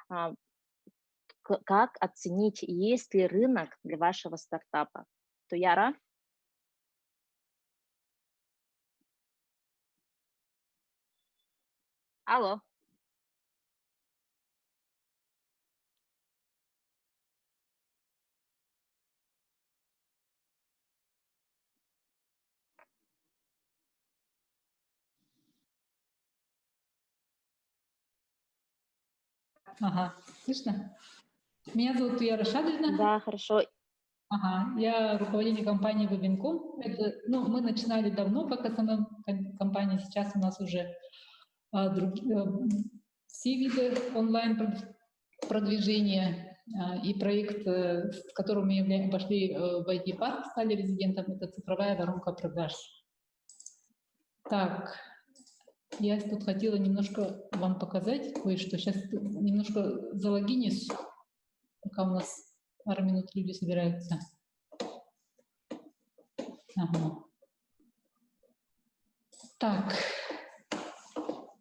а, как оценить, есть ли рынок для вашего стартапа. Туяра? Алло. Ага, слышно? Меня зовут Туяра Шадрина. Да, хорошо. Ага, я руководитель компании Webin.com. Ну, мы начинали давно как SMM-компания, сейчас у нас уже все виды онлайн-продвижения и проект, с которым мы пошли в IT-парк, стали резидентом, это цифровая воронка продаж. Так, я тут хотела немножко вам показать кое-что. Сейчас немножко залогинюсь, пока у нас пару минут люди собираются. Ага. Так,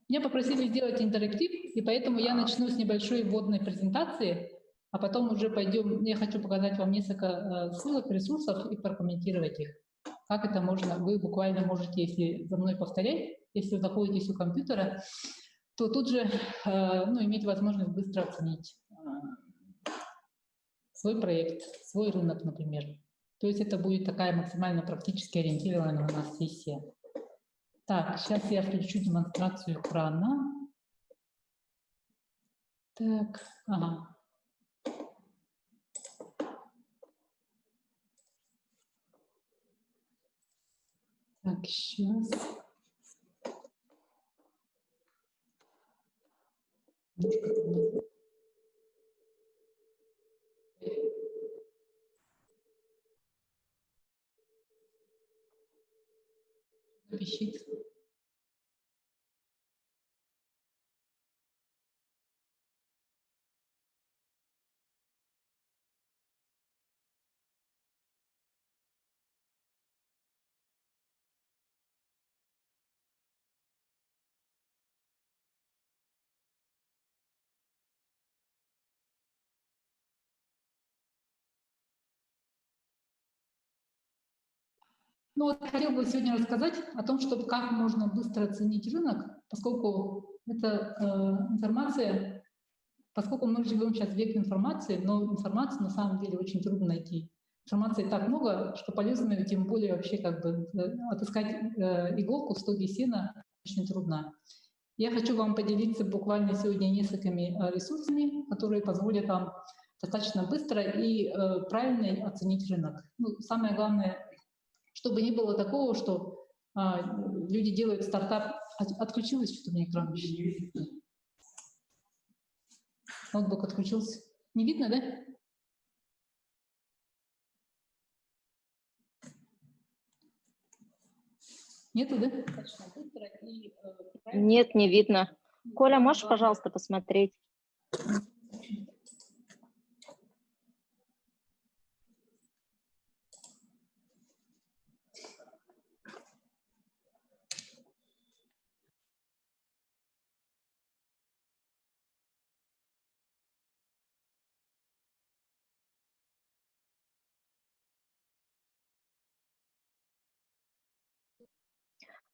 меня попросили сделать интерактив, и поэтому я начну с небольшой вводной презентации, а потом уже пойдем, я хочу показать вам несколько ссылок, ресурсов и прокомментировать их. Как это можно, вы буквально можете, если за мной повторять, если вы находитесь у компьютера, то тут же иметь возможность быстро оценить свой проект, свой рынок, например. То есть это будет такая максимально практически ориентированная у нас сессия. Так, сейчас я включу демонстрацию экрана. Так, ага. Так, сейчас. Пищит. Ну вот хотел бы сегодня рассказать о том, как можно быстро оценить рынок, поскольку это информация, поскольку мы живем сейчас в век информации, но информацию на самом деле очень трудно найти. Информации так много, что полезную, тем более вообще отыскать иголку в стоге сена очень трудно. Я хочу вам поделиться буквально сегодня несколькими ресурсами, которые позволят вам достаточно быстро и правильно оценить рынок. Ну, самое главное, чтобы не было такого, что люди делают стартап. Отключилось что-то у меня экран. Ноутбук отключился. Не видно, да? Нету, да? Достаточно быстро и Нет, не видно. Коля, можешь, пожалуйста, посмотреть?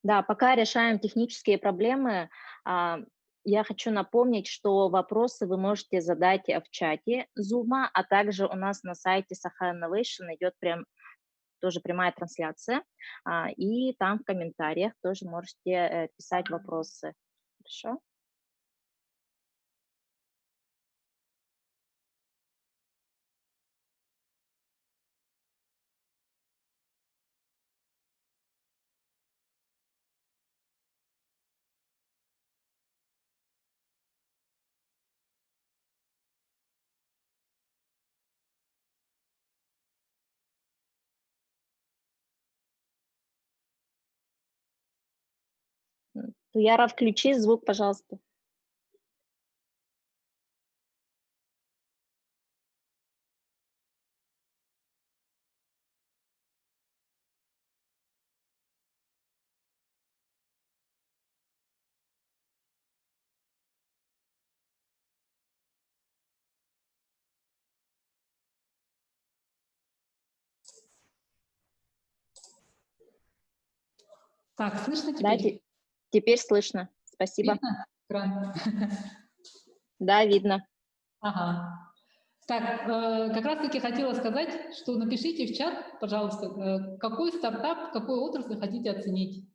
Да, пока решаем технические проблемы, я хочу напомнить, что вопросы вы можете задать в чате Zoom, а также у нас на сайте Saha Innovation идет тоже прямая трансляция, и там в комментариях тоже можете писать вопросы. Хорошо? Туяра, включи звук, пожалуйста. Так, слышно Да, теперь? теперь слышно. Спасибо. Видно экран? Да, видно. Ага. Так, как раз-таки хотела сказать, что напишите в чат, пожалуйста, какой стартап, какую отрасль хотите оценить.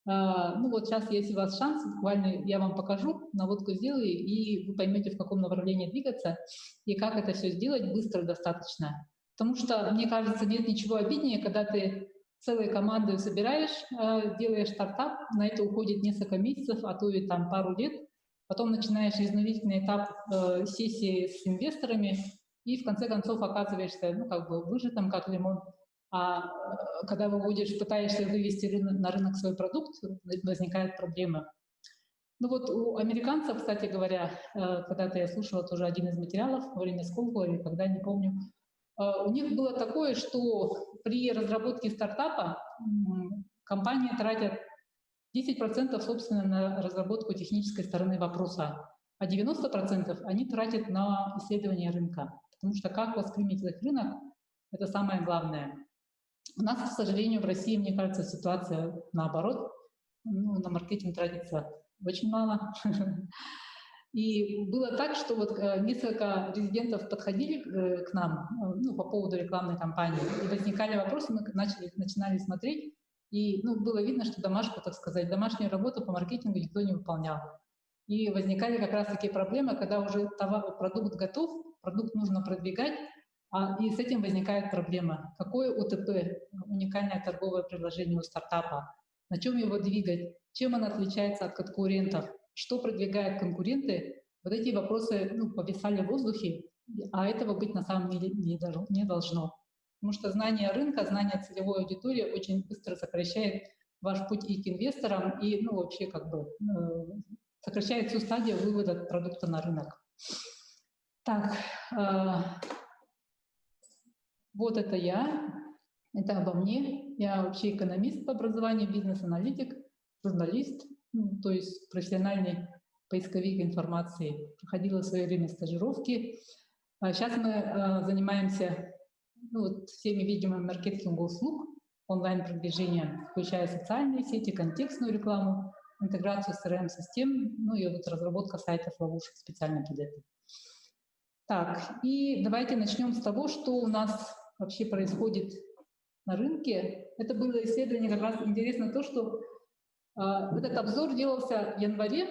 Ну вот сейчас, если у вас шанс, буквально я вам покажу, наводку сделаю, и вы поймете, в каком направлении двигаться, и как это все сделать быстро достаточно. Потому что, мне кажется, нет ничего обиднее, когда ты целой командой собираешь, делаешь стартап, на это уходит несколько месяцев, а то и там пару лет, потом начинаешь изнурительный этап сессии с инвесторами, и в конце концов оказываешься, ну, как бы выжатым, как лимон. Когда выводишь, пытаешься вывести на рынок свой продукт, возникают проблемы. Ну вот у американцев, кстати говоря, когда-то я слушала тоже один из материалов во время Сколково или когда, не помню, у них было такое, что при разработке стартапа компании тратят 10% собственно на разработку технической стороны вопроса, а 90% они тратят на исследование рынка. Потому что как воспримет их рынок, это самое главное. У нас, к сожалению, в России, мне кажется, ситуация наоборот. Ну, на маркетинг тратится очень мало. И было так, что вот несколько резидентов подходили к нам ну, по поводу рекламной кампании, и возникали вопросы, мы начинали смотреть, и ну, было видно, что домашку, так сказать, домашнюю работу по маркетингу никто не выполнял. И возникали как раз такие проблемы, когда уже продукт готов, продукт нужно продвигать, и с этим возникает проблема. Какое УТП, уникальное торговое предложение у стартапа, на чем его двигать, чем оно отличается от конкурентов, что продвигают конкуренты, вот эти вопросы ну, повисали в воздухе, а этого быть на самом деле не должно. Потому что знание рынка, знание целевой аудитории очень быстро сокращает ваш путь и к инвесторам, и ну, вообще как бы сокращает всю стадию вывода продукта на рынок. Так, вот это я, это обо мне. Я вообще экономист по образованию, бизнес-аналитик, журналист, ну, то есть профессиональный поисковик информации. Проходила в свое время стажировки. Сейчас мы занимаемся ну, вот, всеми видимыми маркетингом услуг, онлайн-продвижением, включая социальные сети, контекстную рекламу, интеграцию CRM-систем, ну и вот разработка сайтов-ловушек специально под это. Так, и давайте начнем с того, что у нас вообще происходит на рынке. Это было исследование, как раз интересно то, что этот обзор делался в январе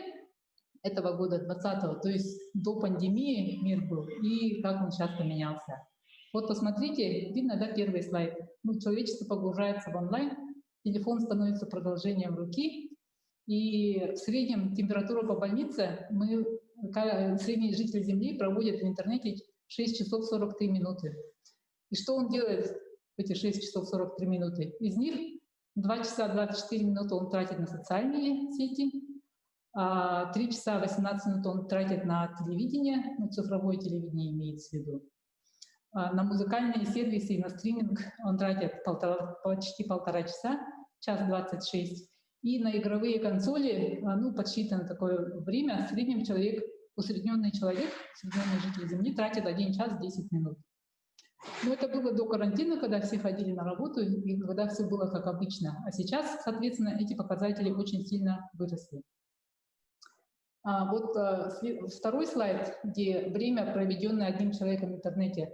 этого года, 2020, то есть до пандемии мир был, и как он сейчас поменялся. Вот посмотрите, видно, да, первый слайд. Ну, человечество погружается в онлайн, телефон становится продолжением руки, и в среднем температура по больнице средний житель Земли проводит в интернете 6 часов 43 минуты. И что он делает в эти 6 часов 43 минуты? Из них 2 часа 24 минуты он тратит на социальные сети, 3 часа 18 минут он тратит на телевидение, ну, цифровое телевидение имеется в виду. На музыкальные сервисы и на стриминг он тратит почти полтора часа, час 26. И на игровые консоли, ну, подсчитано такое время, в среднем усредненный человек, усредненный житель Земли тратит 1 час 10 минут. Но это было до карантина, когда все ходили на работу и когда все было как обычно. А сейчас, соответственно, эти показатели очень сильно выросли. Вот второй слайд, где время, проведенное одним человеком в интернете.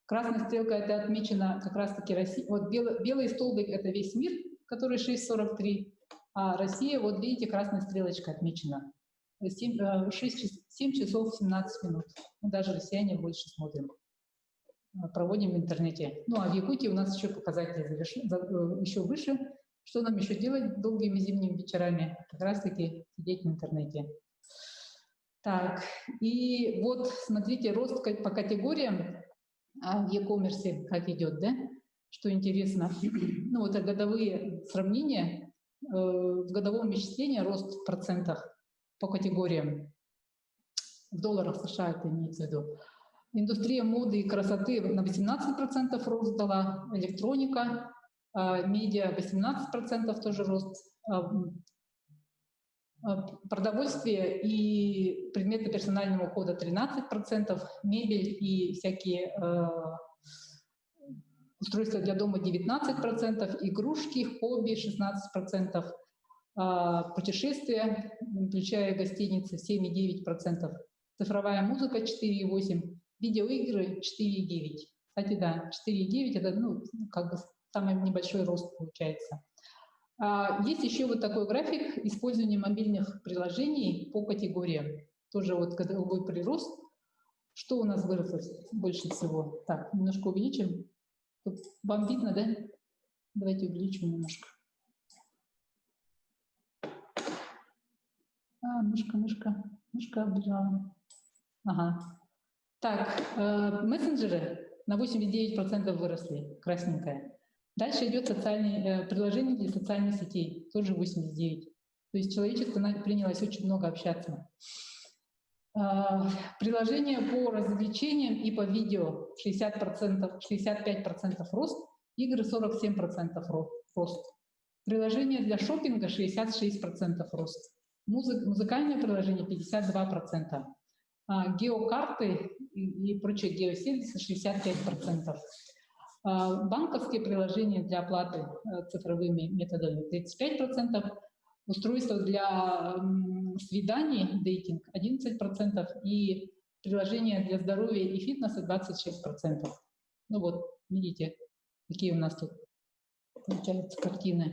Красной стрелкой это отмечено как раз-таки Россия. Вот белый столбик — это весь мир, который 6,43, а Россия, вот видите, красной стрелочкой отмечена. 7 часов 17 минут. Мы даже россияне больше смотрим. Проводим в интернете. Ну а в Якутии у нас еще показатели еще выше. Что нам еще делать долгими зимними вечерами? Как раз-таки сидеть в интернете. Так, и вот смотрите, рост по категориям в e-commerce как идет, да? Что интересно. Ну вот годовые сравнения, в годовом исчислении рост в процентах по категориям. В долларах США это имеется в виду. Индустрия моды и красоты на 18% рост дала, электроника, медиа 18% тоже рост, продовольствие и предметы персонального ухода 13%, мебель и всякие устройства для дома 19%, игрушки, хобби 16%, путешествия, включая гостиницы 7,9%, цифровая музыка 4,8%, видеоигры 4,9%. Кстати, да, 4,9 это как бы самый небольшой рост получается. Есть еще вот такой график использования мобильных приложений по категориям. Тоже вот годовой прирост. Что у нас выросло больше всего? Так, немножко увеличим. Тут вам видно, да? Давайте увеличим немножко. Мышка убежала. Ага. Так, мессенджеры на 89% выросли, красненькое. Дальше идет приложение для социальных сетей, тоже 89%. То есть человечество принялось очень много общаться. Приложения по развлечениям и по видео 60%, 65% рост, игры 47% рост. Приложения для шопинга 66% рост. Музыкальное приложение 52%. Геокарты и прочие геосервисы 65%. Банковские приложения для оплаты цифровыми методами 35%. Устройства для свиданий, дейтинг 11%, и приложения для здоровья и фитнеса 26%. Ну вот, видите, какие у нас тут получаются картины.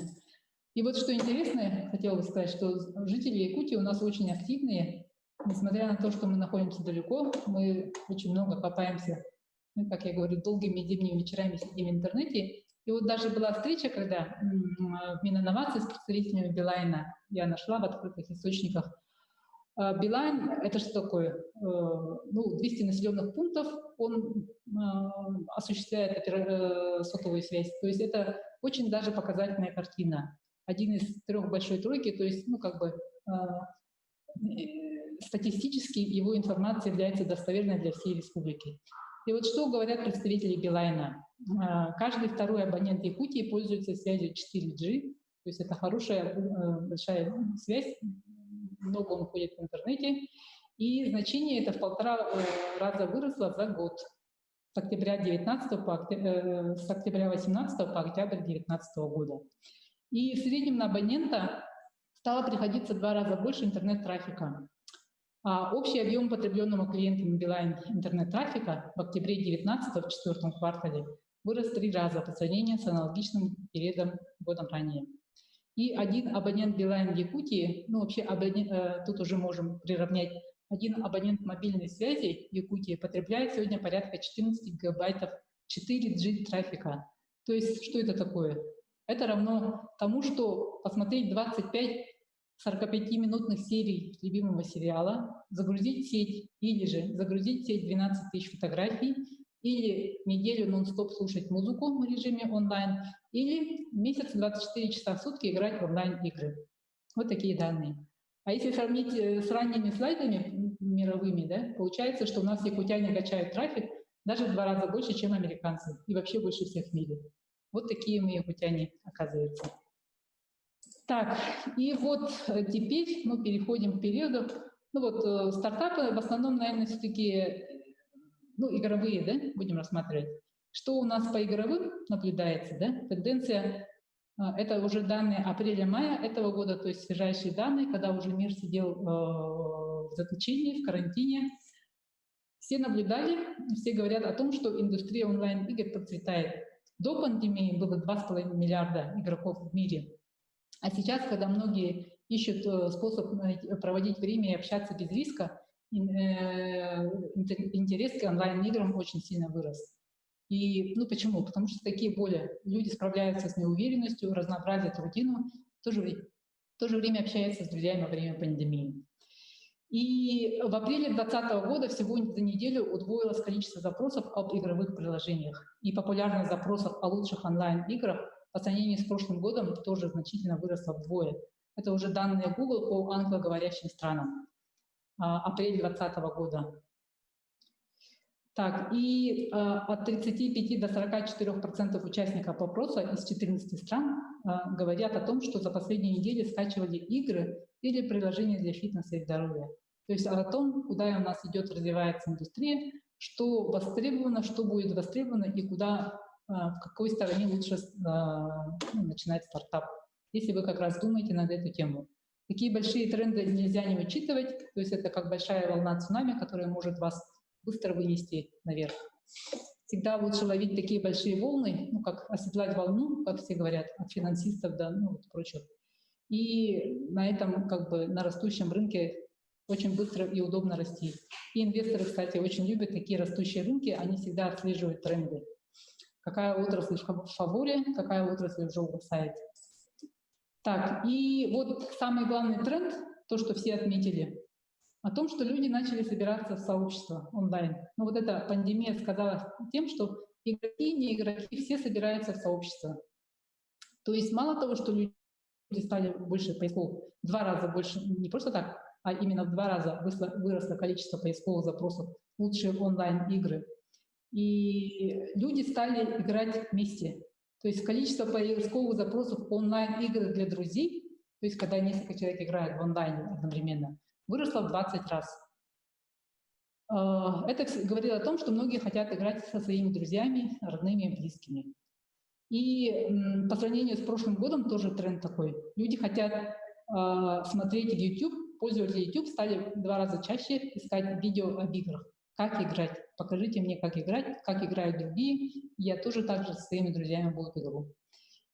И вот что интересно, хотела бы сказать, что жители Якутии у нас очень активные. Несмотря на то, что мы находимся далеко, мы очень много копаемся, как я говорю, долгими зимними вечерами сидим в интернете. И вот даже была встреча, когда в Мининновации с представителями Билайна я нашла в открытых источниках. Билайн — это что такое? 200 населенных пунктов, он осуществляет сотовую связь. То есть это очень даже показательная картина. Один из 3 большой тройки, то есть, статистически его информация является достоверной для всей республики. И вот что говорят представители Билайна. Каждый второй абонент Якутии пользуется связью 4G, то есть это хорошая, большая связь, много он ходит в интернете, и значение это в 1,5 раза выросло за год, с октября 2018 по октябрь 2019 года. И в среднем на абонента стало приходиться в 2 раза больше интернет-трафика. Общий объем потребленного клиентами Билайн интернет-трафика в октябре 2019 в 4 квартале вырос 3 раза по сравнению с аналогичным периодом годом ранее. И один абонент Билайн в Якутии, тут уже можем приравнять, один абонент мобильной связи в Якутии потребляет сегодня порядка 14 гигабайтов 4G трафика. То есть что это такое? Это равно тому, что посмотреть 25 45-минутных серий любимого сериала, загрузить сеть, или же загрузить сеть 12 тысяч фотографий, или неделю нон-стоп слушать музыку в режиме онлайн, или месяц 24 часа в сутки играть в онлайн-игры. Вот такие данные. А если сравнить с ранними слайдами мировыми, да, получается, что у нас якутяне качают трафик даже в 2 раза больше, чем американцы, и вообще больше всех в мире. Вот такие мы якутяне, оказывается. Так, и вот теперь мы переходим к периоду. Стартапы в основном, наверное, все-таки игровые, да, будем рассматривать. Что у нас по игровым наблюдается, да? Тенденция, это уже данные апреля-мая этого года, то есть свежайшие данные, когда уже мир сидел в заключении, в карантине. Все наблюдали, все говорят о том, что индустрия онлайн-игр процветает. До пандемии было 2,5 миллиарда игроков в мире. А сейчас, когда многие ищут способ проводить время и общаться без риска, интерес к онлайн-играм очень сильно вырос. И почему? Потому что такие люди справляются с неуверенностью, разнообразят рутину, в то же время общаются с друзьями во время пандемии. И в апреле 2020 года всего за неделю удвоилось количество запросов об игровых приложениях. И популярность запросов о лучших онлайн-играх по сравнению с прошлым годом тоже значительно выросла вдвое. Это уже данные Google по англоговорящим странам. Апрель 2020 года. Так, и от 35 до 44% участников опроса из 14 стран говорят о том, что за последние недели скачивали игры или приложения для фитнеса и здоровья. То есть о том, куда у нас развивается индустрия, что востребовано, что будет востребовано и куда в какой стороне лучше начинать стартап, если вы как раз думаете над эту тему. Такие большие тренды нельзя не учитывать, то есть это как большая волна цунами, которая может вас быстро вынести наверх. Всегда лучше ловить такие большие волны, ну, как оседлать волну, как все говорят, от финансистов до прочих. И на этом, как бы, на растущем рынке очень быстро и удобно расти. И инвесторы, кстати, очень любят такие растущие рынки, они всегда отслеживают тренды. Какая отрасль в фаворе, какая отрасль уже угасает. Так, и вот самый главный тренд, то, что все отметили, о том, что люди начали собираться в сообщества онлайн. Но вот эта пандемия сказалась тем, что игроки, не игроки, все собираются в сообщества. То есть мало того, что люди стали больше поисковых, в 2 раза больше, не просто так, а именно в 2 раза выросло количество поисковых запросов, лучшие онлайн-игры. И люди стали играть вместе. То есть количество поисковых запросов онлайн-игры для друзей, то есть когда несколько человек играют в онлайне одновременно, выросло в 20 раз. Это говорит о том, что многие хотят играть со своими друзьями, родными и близкими. И по сравнению с прошлым годом тоже тренд такой. Люди хотят смотреть YouTube, пользователи YouTube стали в 2 раза чаще искать видео об играх. Как играть? Покажите мне, как играют другие. Я тоже так же со своими друзьями буду игру.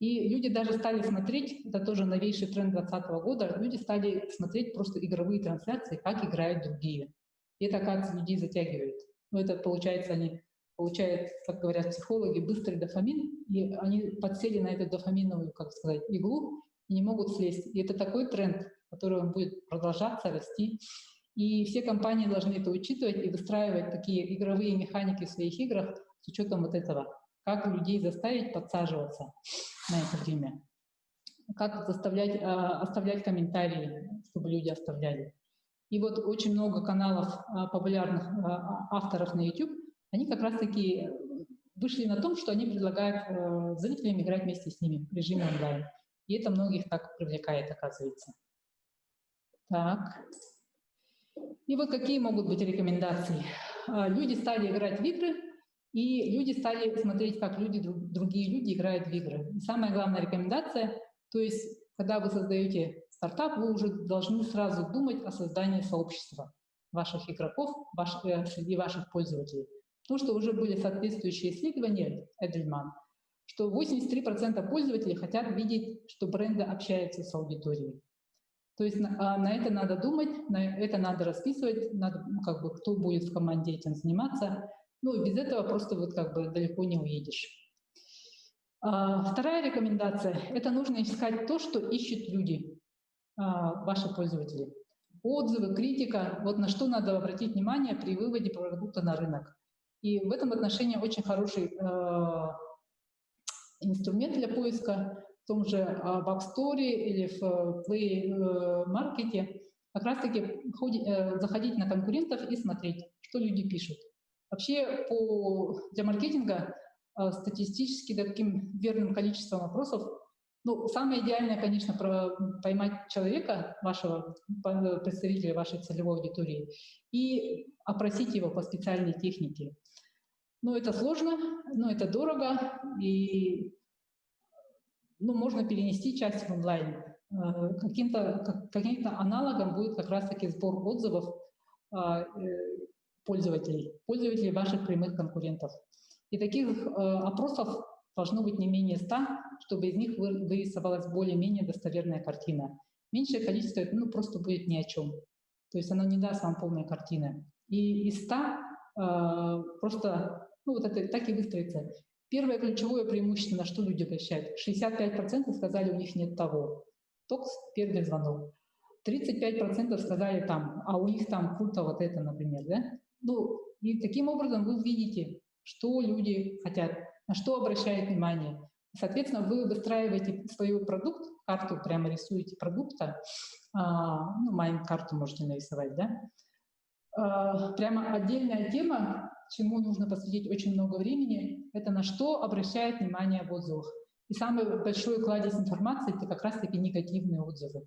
И люди даже стали смотреть, это тоже новейший тренд 2020 года, люди стали смотреть просто игровые трансляции, как играют другие. И это, оказывается, людей затягивает. Но это, получается, они получают, как говорят психологи, быстрый дофамин, и они подсели на эту дофаминовую, как сказать, иглу и не могут слезть. И это такой тренд, который он будет продолжаться, расти. И все компании должны это учитывать и выстраивать такие игровые механики в своих играх с учетом вот этого. Как людей заставить подсаживаться на это время. Как заставлять, оставлять комментарии, чтобы люди оставляли. И вот очень много каналов популярных авторов на YouTube, они как раз-таки вышли на том, что они предлагают зрителям играть вместе с ними в режиме онлайн. И это многих так привлекает, оказывается. Так. И вот какие могут быть рекомендации. Люди стали играть в игры, и люди стали смотреть, как другие люди играют в игры. И самая главная рекомендация, то есть, когда вы создаете стартап, вы уже должны сразу думать о создании сообщества ваших игроков среди ваших пользователей. Потому что уже были соответствующие исследования, Эдельман, что 83% пользователей хотят видеть, что бренды общаются с аудиторией. То есть на это надо думать, на это надо расписывать, надо, как бы, кто будет в команде этим заниматься. Ну и без этого просто вот как бы далеко не уедешь. Вторая рекомендация – это нужно искать то, что ищут люди, ваши пользователи. Отзывы, критика, вот на что надо обратить внимание при выводе продукта на рынок. И в этом отношении очень хороший инструмент для поиска в том же в App Store или в Play Market, как раз-таки заходить на конкурентов и смотреть, что люди пишут. Вообще для маркетинга статистически таким верным количеством вопросов, ну, самое идеальное, конечно, поймать человека, вашего представителя вашей целевой аудитории, и опросить его по специальной технике. Но это сложно, но это дорого, и можно перенести часть в онлайн. Каким-то аналогом будет как раз-таки сбор отзывов пользователей ваших прямых конкурентов. И таких опросов должно быть не менее 100, чтобы из них вырисовалась более-менее достоверная картина. Меньшее количество просто будет ни о чем. То есть оно не даст вам полной картины. И из 100 просто, вот это так и выстроится. Первое ключевое преимущество, на что люди обращают. 65% сказали, у них нет того. Токс, первый звонок. 35% сказали там, а у них там круто вот это, например, да? И таким образом вы видите, что люди хотят, на что обращают внимание. Соответственно, вы выстраиваете свой продукт, карту прямо рисуете продукта, майнд-карту можете нарисовать, да? Прямо отдельная тема, чему нужно посвятить очень много времени, это на что обращает внимание в отзывах. И самый большой кладезь информации — это как раз-таки негативные отзывы.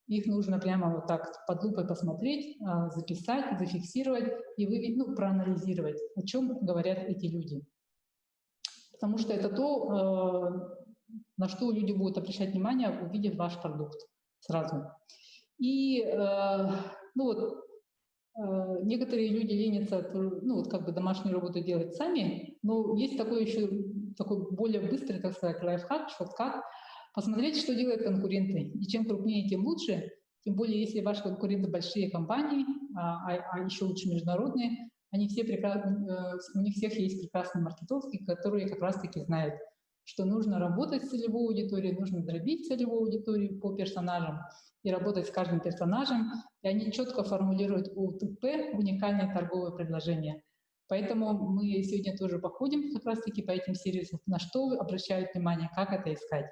Их нужно прямо вот так под лупой посмотреть, записать, зафиксировать и проанализировать, о чем говорят эти люди. потому что это то, на что люди будут обращать внимание, увидев ваш продукт сразу. И ну вот, некоторые люди ленятся, ну вот как бы домашнюю работу делать сами, но есть такой еще такой более быстрый, так сказать, лайфхак, шорткат, посмотреть, что делают конкуренты. И чем крупнее, тем лучше. Тем более, если ваши конкуренты большие компании, а еще лучше международные, они все у них всех есть прекрасные маркетологи, которые как раз-таки знают, что нужно работать с целевой аудиторией, нужно дробить целевую аудиторию по персонажам и работать с каждым персонажем. И они четко формулируют УТП, уникальное торговое предложение. Поэтому мы сегодня тоже походим как раз-таки по этим сервисам, на что обращают внимание, как это искать.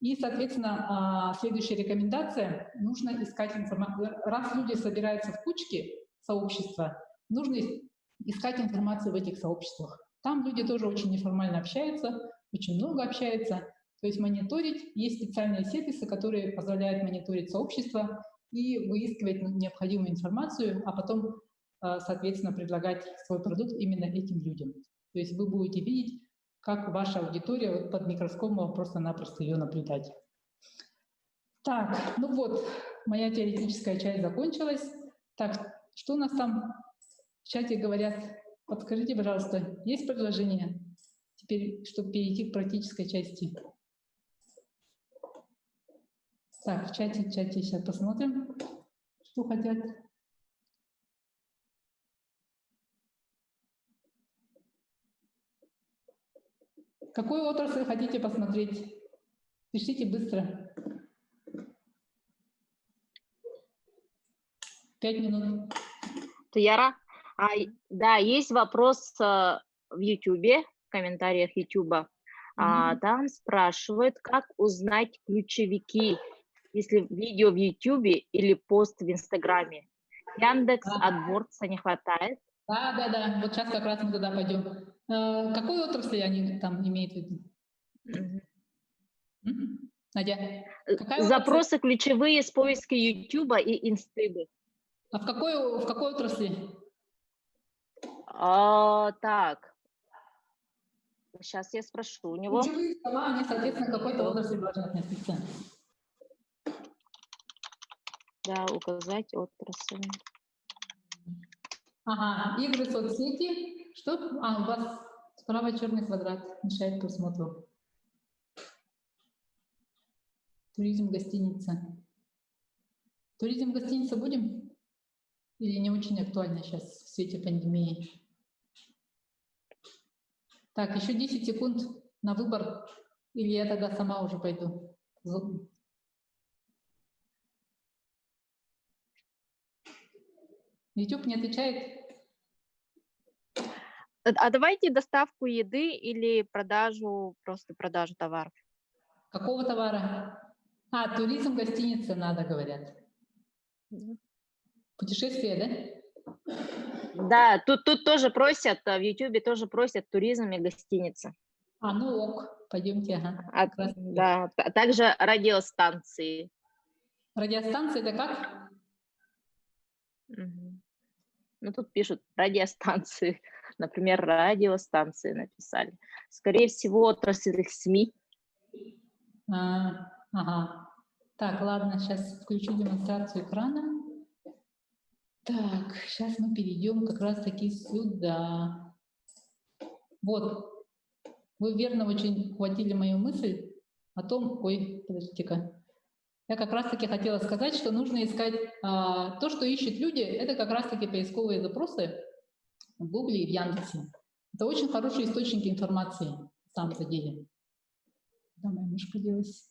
И, соответственно, следующая рекомендация – нужно искать информацию. Раз люди собираются в кучки сообщества, нужно искать информацию в этих сообществах. Там люди тоже очень неформально общаются, очень много общаются. То есть мониторить. Есть специальные сервисы, которые позволяют мониторить сообщество и выискивать необходимую информацию, а потом, соответственно, предлагать свой продукт именно этим людям. То есть вы будете видеть, как ваша аудитория под микроскопом просто-напросто ее наблюдать. Так, ну вот, моя теоретическая часть закончилась. Так, что у нас там в чате говорят? Подскажите, пожалуйста, есть предложения теперь, чтобы перейти к практической части? Так, в чате сейчас посмотрим, что хотят. Какую отрасль хотите посмотреть? Пишите быстро. 5 минут. Яра, да, есть вопрос в YouTube, в комментариях YouTube. Там спрашивают, как узнать ключевики, если видео в YouTube или пост в Инстаграме. Яндекс, AdWords не хватает. Да. Вот сейчас как раз мы туда пойдем. Какую отрасль они там имеют в виду? Надя, запросы ключевые с поиска YouTube и Инстыгы. А в какой отрасли? Так, сейчас я спрошу у него. Ключевые слова, они, соответственно, какой-то отрасли должны относиться. Да, указать отрасль. Ага, игры, соцсети. Что? У вас справа черный квадрат, мешает просмотру. Туризм, гостиница. Туризм, гостиница будем? Или не очень актуально сейчас в свете пандемии? Так, еще 10 секунд на выбор. Или я тогда сама уже пойду. YouTube не отвечает. А давайте доставку еды или просто продажу товаров. Какого товара? Туризм, гостиница надо, говорят. Путешествие, да? Да, тут тоже просят, в YouTube тоже просят туризм и гостиница. Ну ок, пойдемте, ага. Да, также радиостанции. Радиостанции это как? Ну, тут пишут радиостанции. Например, радиостанции написали. Скорее всего, отрасль СМИ. Ага. Так, ладно, сейчас включу демонстрацию экрана. Так, сейчас мы перейдем как раз-таки сюда. Вот. Вы верно очень ухватили мою мысль о том... Ой, подождите-ка. Я как раз-таки хотела сказать, что нужно искать... то, что ищут люди, это как раз-таки поисковые запросы в Гугле и в Яндексе. Это очень хорошие источники информации, на самом-то деле. Куда моя мышка делась?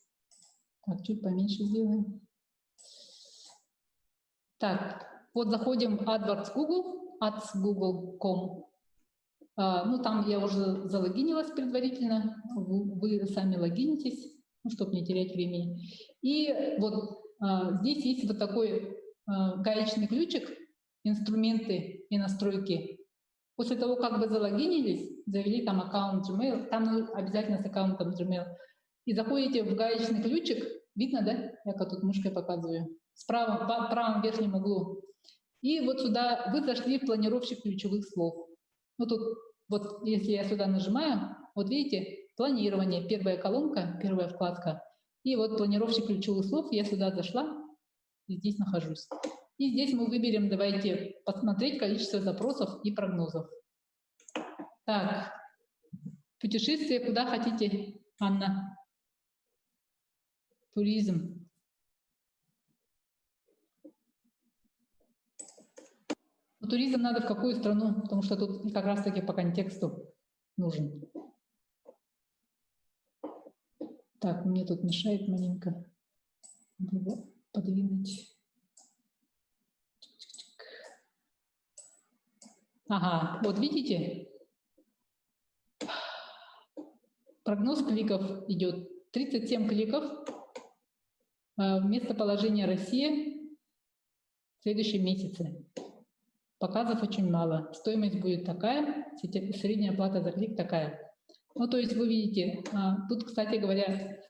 Так, чуть поменьше сделаем. Так, вот заходим в AdWords Google, ads.google.com. Ну, там я уже залогинилась предварительно, вы сами логинитесь, чтобы не терять времени. И вот здесь есть вот такой гаечный ключик, инструменты и настройки. После того, как вы залогинились, завели там аккаунт Gmail, там обязательно с аккаунтом Gmail, и заходите в гаечный ключик, видно, да? Я как тут мышкой показываю. Справа, в правом верхнем углу. И вот сюда вы зашли в планировщик ключевых слов. Ну тут, вот если я сюда нажимаю, Вот видите, планирование, первая колонка, первая вкладка. И вот планировщик ключевых слов, я сюда зашла и здесь нахожусь. И здесь мы выберем, давайте посмотреть количество запросов и прогнозов. Так, путешествие, куда хотите, Анна? Туризм. Но туризм надо в какую страну, потому что тут как раз-таки по контексту нужен. Так, мне тут мешает маленько. Надо его подвинуть. Ага, вот видите? Прогноз кликов идет. 37 кликов. Местоположение Россия в следующем месяце. Показов очень мало. Стоимость будет такая, средняя плата за клик такая. Ну, то есть вы видите, тут, кстати говоря,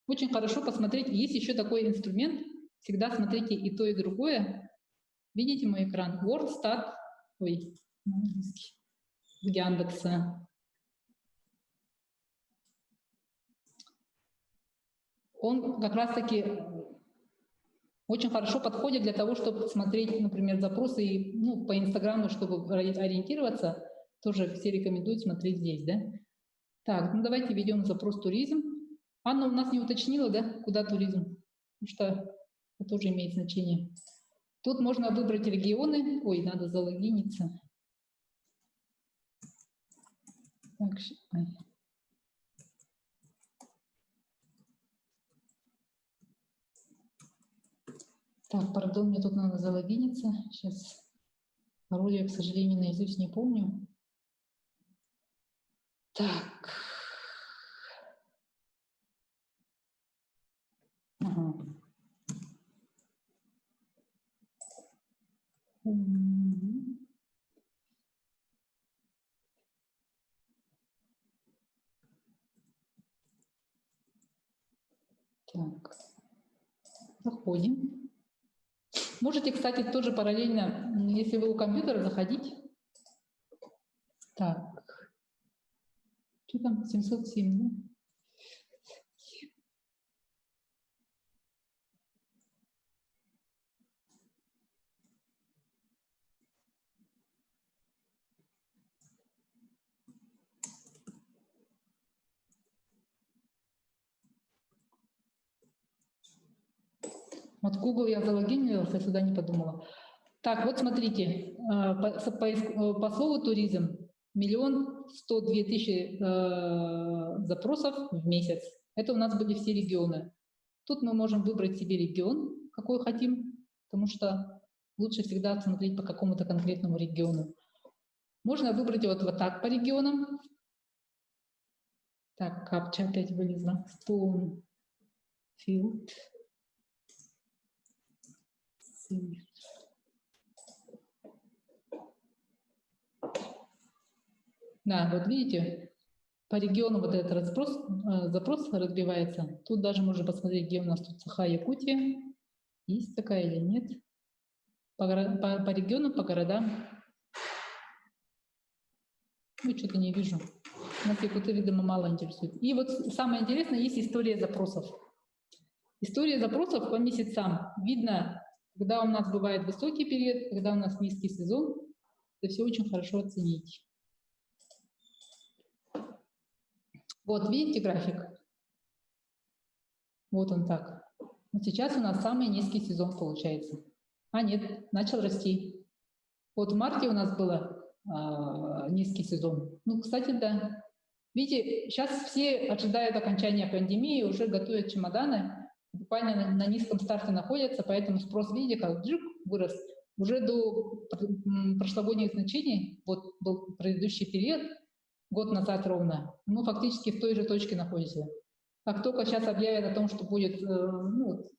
очень хорошо посмотреть. Есть еще такой инструмент. Всегда смотрите и то, и другое. Видите мой экран? WordStat. Ой, Яндекса. Он как раз-таки очень хорошо подходит для того, чтобы смотреть, например, запросы и, ну, по Инстаграму, чтобы ориентироваться. Тоже все рекомендуют смотреть здесь, да? Так, ну давайте введем запрос туризм. Анна у нас не уточнила, да, куда туризм? Потому что это тоже имеет значение. Тут можно выбрать регионы. Ой, надо залогиниться. Так, так, пардон, мне тут надо залогиниться. Сейчас пароль я, к сожалению, наизусть не помню. Так. Ага. Так. Заходим. Можете, кстати, тоже параллельно, если вы у компьютера, заходить. Так. Что там? 707, да? Вот в Google я залогинилась, я сюда не подумала. Так, вот смотрите, по слову туризм 1 102 000 запросов в месяц. Это у нас были все регионы. Тут мы можем выбрать себе регион, какой хотим, потому что лучше всегда смотреть по какому-то конкретному региону. Можно выбрать вот так по регионам. Так, капча опять вылезла. Stonefield. Да, вот видите, по региону вот этот запрос разбивается. Тут даже можно посмотреть, где у нас тут Саха-Якутия. Есть такая или нет. По регионам, по городам. Ну, что-то не вижу. Нас Якуты, видимо, мало интересует. И вот самое интересное, есть история запросов. История запросов по месяцам. Видно, когда у нас бывает высокий период, когда у нас низкий сезон. Это все очень хорошо оценить. Вот, видите график? Вот он так. Вот сейчас у нас самый низкий сезон получается. А нет, начал расти. Вот в марте у нас был низкий сезон. Ну, кстати, да. Видите, сейчас все ожидают окончания пандемии, уже готовят чемоданы, буквально на низком старте находятся, поэтому спрос, видите, как вдруг вырос. Уже до прошлогодних значений, вот был предыдущий период, год назад ровно, ну, фактически в той же точке находится. Как только сейчас объявят о том, что будет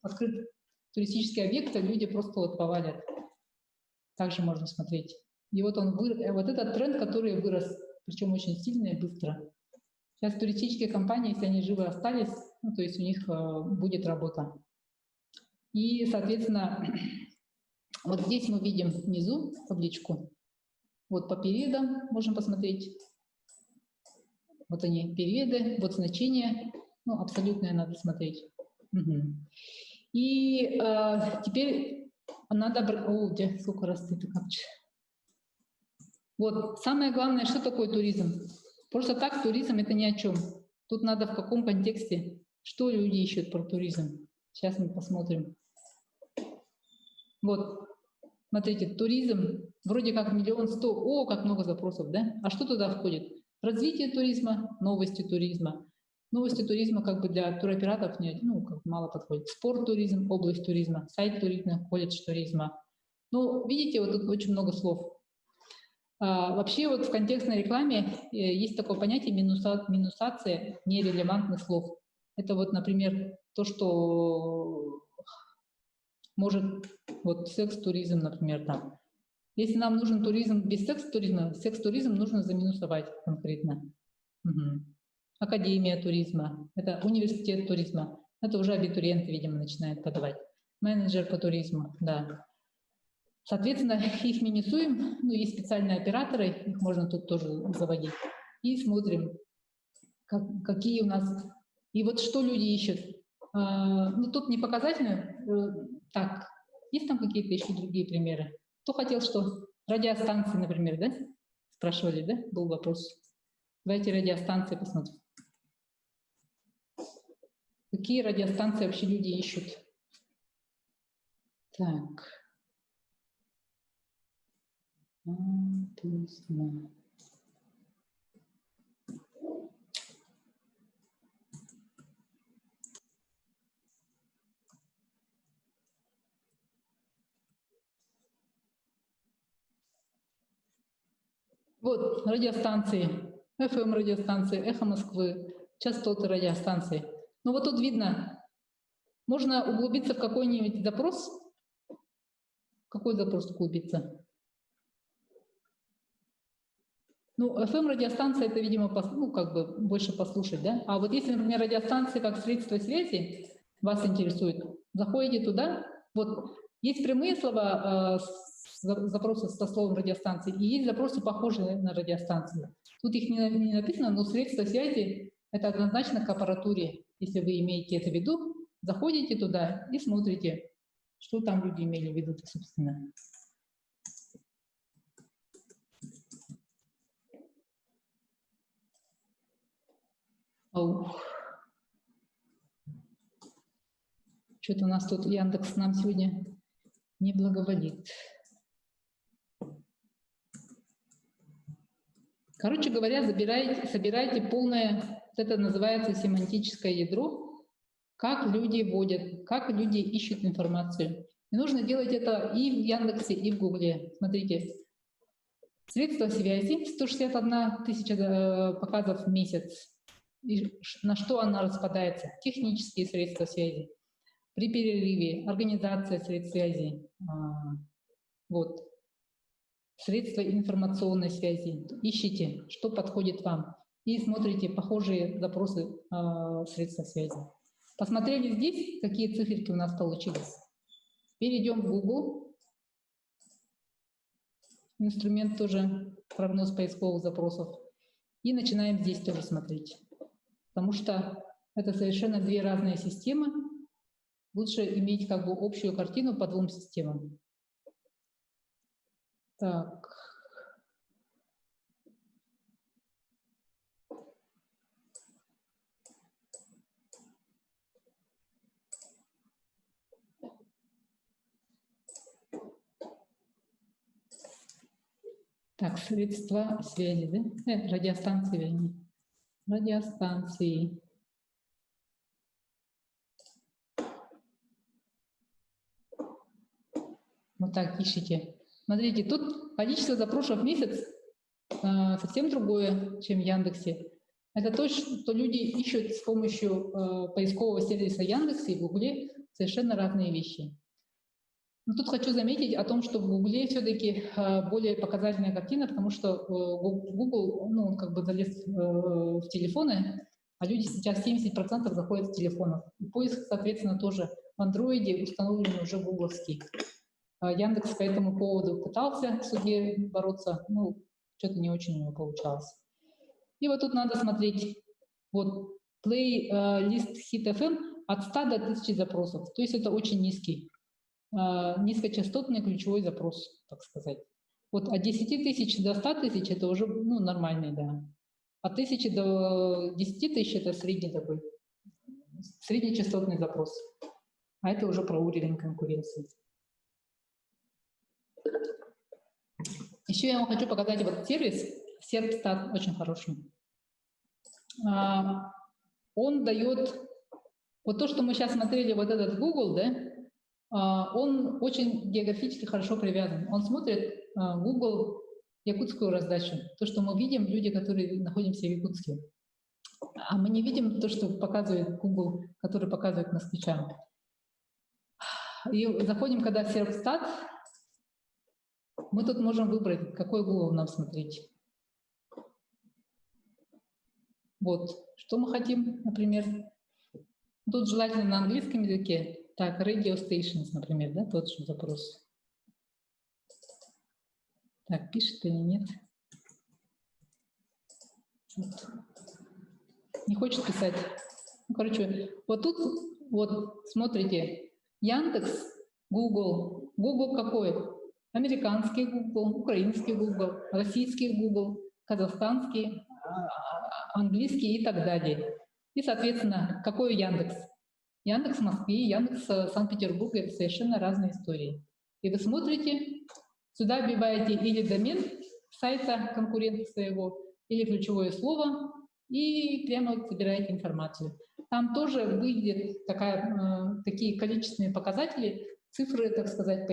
открыт туристический объект, люди просто вот повалят. Также можно смотреть. И вот он вот этот тренд, который вырос, причем очень сильно и быстро. Сейчас туристические компании, если они живы остались, ну, то есть у них будет работа. И, соответственно, вот здесь мы видим внизу табличку. Вот по периодам можем посмотреть. Вот они, периоды, вот значения. Ну, абсолютное надо смотреть. Угу. И теперь надо... О, сколько раз ты так... Вот, самое главное, что такое туризм? Просто так туризм — это ни о чем. Тут надо в каком контексте, что люди ищут про туризм. Сейчас мы посмотрим. Вот, смотрите, туризм, вроде как 1 100 000, о, как много запросов, да? А что туда входит? Развитие туризма, новости туризма. Новости туризма как бы для туроператоров как мало подходит. Спорт туризм, область туризма, сайт туризма, колледж туризма. Ну, видите, вот тут очень много слов. Вообще вот в контекстной рекламе есть такое понятие минусация нерелевантных слов. Это вот, например, то, что может, вот секс-туризм, например, там. Если нам нужен туризм без секс-туризм нужно заминусовать конкретно. Угу. Академия туризма, это университет туризма. Это уже абитуриенты, видимо, начинают подавать. Менеджер по туризму, да. Соответственно, их минусуем, ну, есть специальные операторы, их можно тут тоже заводить. И смотрим, какие у нас... И вот что люди ищут. Ну, тут не показательно. Так, есть там какие-то еще другие примеры? Кто хотел что? Радиостанции, например, да? Спрашивали, да? Был вопрос. Давайте радиостанции посмотрим. Какие радиостанции вообще люди ищут? Так. Вот радиостанции, FM-радиостанции, «Эхо Москвы», частоты радиостанции. Ну вот тут видно, можно углубиться в какой-нибудь запрос. Какой запрос углубиться? Ну, FM-радиостанция — это, видимо, как бы больше послушать, да? А вот если, например, радиостанции как средство связи вас интересует, заходите туда, вот есть прямые слова, запросы со словом радиостанции, и есть запросы, похожие на радиостанции. Тут их не написано, но средства связи — это однозначно к аппаратуре. Если вы имеете это в виду, заходите туда и смотрите, что там люди имели в виду, собственно. Что-то у нас тут Яндекс нам сегодня не благоволит. Короче говоря, собирайте полное, это называется семантическое ядро, как люди вводят, как люди ищут информацию. И нужно делать это и в Яндексе, и в Гугле. Смотрите, средства связи, 161 000 показов в месяц. И на что она распадается? Технические средства связи. При перерыве, организация средств связи, вот, средства информационной связи. Ищите, что подходит вам, и смотрите похожие запросы средства связи. Посмотрели здесь, какие циферки у нас получились. Перейдем в Google. Инструмент тоже, прогноз поисковых запросов. И начинаем здесь тоже смотреть. Потому что это совершенно две разные системы. Лучше иметь как бы общую картину по двум системам. Так. Так, средства связи, да? Радиостанции, вернее. Радиостанции. Вот так ищите. Смотрите, тут количество запросов в месяц совсем другое, чем в Яндексе. Это то, что люди ищут с помощью поискового сервиса Яндекса и в Гугле совершенно разные вещи. Но тут хочу заметить о том, что в Гугле все-таки более показательная картина, потому что Google, ну, он как бы залез в телефоны, а люди сейчас 70% заходят в телефонах. И поиск, соответственно, тоже в Android установлен уже гугловский. Яндекс по этому поводу пытался в суде бороться, ну, что-то не очень у него получалось. И вот тут надо смотреть, вот playlist Hit FM от 100 до 1000 запросов. То есть это очень низкочастотный ключевой запрос, так сказать. Вот от 10 тысяч до 100 тысяч это уже нормальный, да. От 1000 до 10 тысяч это средний такой, среднечастотный запрос. А это уже про уровень конкуренции. Еще я вам хочу показать вот сервис. Serpstat очень хороший. Он дает, вот то, что мы сейчас смотрели, вот этот Google, да, он очень географически хорошо привязан. Он смотрит Google якутскую раздачу. То, что мы видим, люди, которые находимся в Якутске. А мы не видим то, что показывает Google, который показывает москвичам. И заходим, когда в Serpstat, мы тут можем выбрать, какой Google нам смотреть. Вот, что мы хотим, например. Тут желательно на английском языке. Так, radio stations, например, да, тот же запрос. Так, пишет или нет? Вот. Не хочет писать. Ну, короче, вот тут, вот, смотрите, Яндекс, Google. Google какой? Американский Google, украинский Google, российский Google, казахстанский, английский и так далее. И, соответственно, какой Яндекс? Яндекс Москвы, Яндекс Санкт-Петербурга — это совершенно разные истории. И вы смотрите, сюда вбиваете или домен сайта конкурента своего, или ключевое слово, и прямо собираете информацию. Там тоже выйдет такие количественные показатели, цифры, так сказать,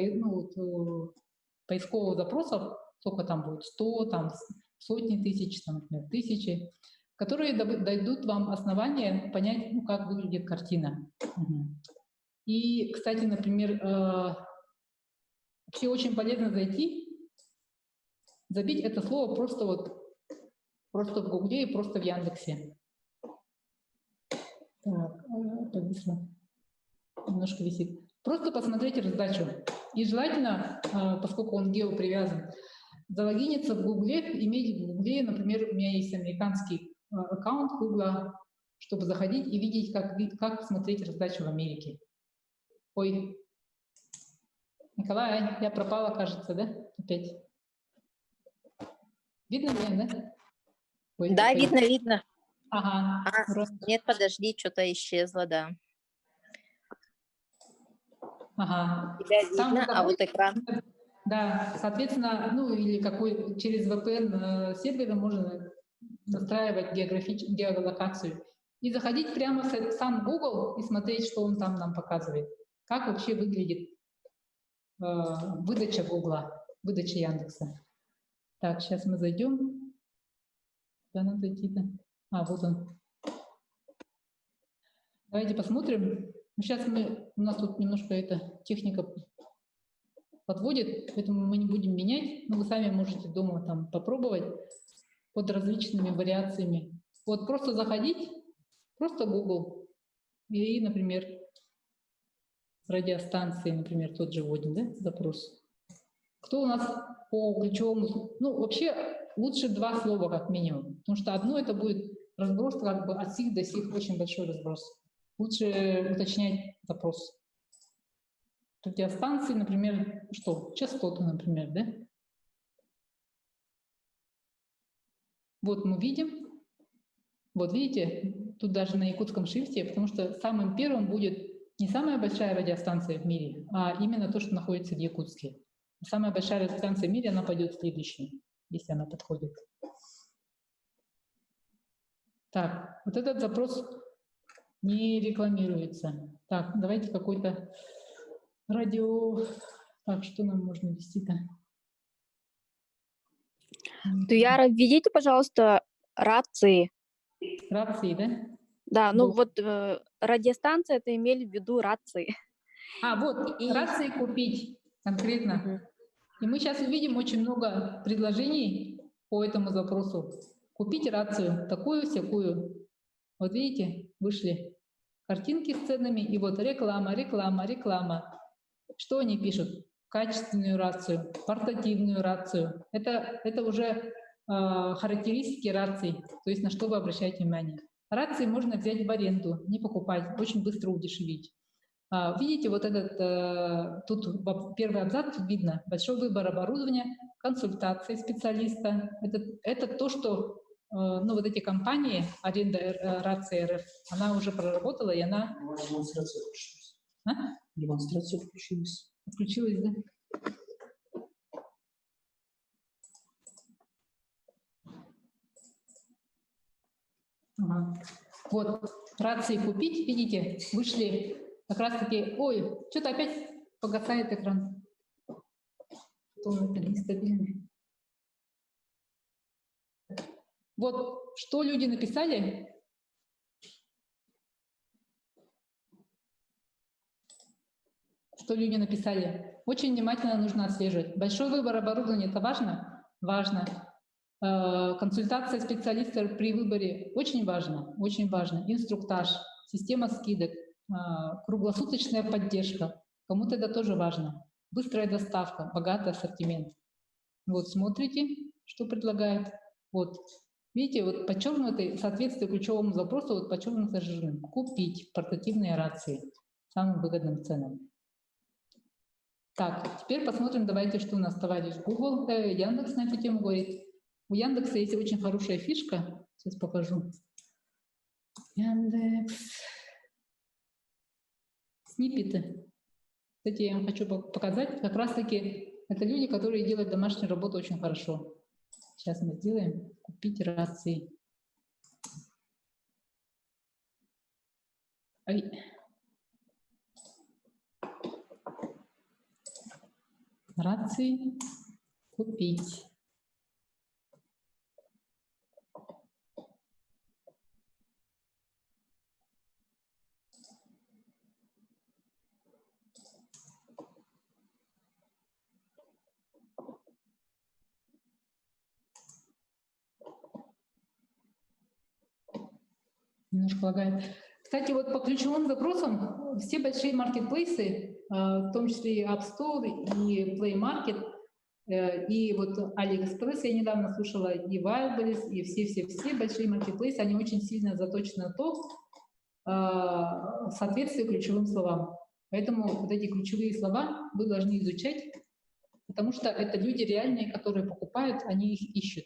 поисковых запросов, сколько там будет, 100, там сотни тысяч, там, например, тысячи, которые дадут вам основания понять, как выглядит картина. И, кстати, например, вообще очень полезно забить это слово просто в Гугле и просто в Яндексе. Так, повисло. Немножко висит. Просто посмотрите раздачу. И желательно, поскольку он геопривязан, залогиниться в Гугле, иметь в Гугле, например, у меня есть американский аккаунт Гугла, чтобы заходить и видеть, как смотреть раздачу в Америке. Ой, Николай, я пропала, кажется, да? Опять. Видно меня, да? Ой, да, видно. Ага. Нет, подожди, что-то исчезло, да. Ага. Тебя видно, а вот экран. Да, соответственно, или через VPN сервера можно настраивать геолокацию и заходить прямо в сам Google и смотреть, что он там нам показывает. Как вообще выглядит выдача Гугла, выдача Яндекса. Так, сейчас мы зайдем. Куда нам зайти-то? Вот он. Давайте посмотрим. Сейчас у нас тут немножко эта техника подводит, поэтому мы не будем менять, но вы сами можете дома там попробовать под различными вариациями. Вот просто заходить, просто Google, и, например, радиостанции, например, тот же вводим, да, запрос. Кто у нас по ключевому? Вообще лучше 2 слова как минимум, потому что одно это будет разброс от сих до сих, очень большой разброс. Лучше уточнять запрос. Радиостанции, например, что? Частоты, например, да? Вот мы видим, вот видите, тут даже на якутском шрифте, потому что самым первым будет не самая большая радиостанция в мире, а именно то, что находится в Якутске. Самая большая радиостанция в мире, она пойдет следующей, если она подходит. Так, вот этот запрос не рекламируется. Так, давайте какой-то радио... Так, что нам можно ввести-то? Туяра, введите, пожалуйста, рации. Рации, да? Да, вот радиостанция, это имели в виду рации. Рации купить конкретно. И мы сейчас увидим очень много предложений по этому запросу. Купить рацию, такую-сякую. Вот видите, вышли картинки с ценами, и вот реклама. Что они пишут? Качественную рацию, портативную рацию. Это уже характеристики раций, то есть на что вы обращаете внимание. Рации можно взять в аренду, не покупать, очень быстро удешевить. Видите, вот этот, тут первый абзац видно, большой выбор оборудования, консультации специалиста. Это то, что ну, вот эти компании, аренда рации РФ, она уже проработала, и она... Демонстрация включилась. А? Демонстрация включилась. Включилась, да? Ага. Вот, рации купить, видите, вышли как раз-таки... Ой, что-то опять погасает экран. Он это нестабильный. Вот, что люди написали? Что люди написали? Очень внимательно нужно отслеживать. Большой выбор оборудования — это важно? Важно. Консультация специалиста при выборе — очень важно, очень важно. Инструктаж, система скидок, круглосуточная поддержка. Кому-то это тоже важно. Быстрая доставка, богатый ассортимент. Вот, смотрите, что предлагает. Вот, видите, вот подчеркнутое соответствие ключевому запросу, вот подчеркнуто жирным. Купить портативные рации самым выгодным ценам. Так, теперь посмотрим, давайте, что у нас товарищ Google, Яндекс на эту тему говорит. У Яндекса есть очень хорошая фишка. Сейчас покажу. Яндекс. Сниппеты. Кстати, я вам хочу показать. Как раз-таки это люди, которые делают домашнюю работу очень хорошо. Сейчас мы сделаем. Купить рации. Ай. Рации купить. Немножко лагает. Кстати, вот по ключевым запросам все большие маркетплейсы, в том числе и App Store, и Play Market, и вот AliExpress, я недавно слушала, и Wildberries, и все большие маркетплейсы, они очень сильно заточены на то, соответствие ключевым словам. Поэтому вот эти ключевые слова вы должны изучать, потому что это люди реальные, которые покупают, они их ищут.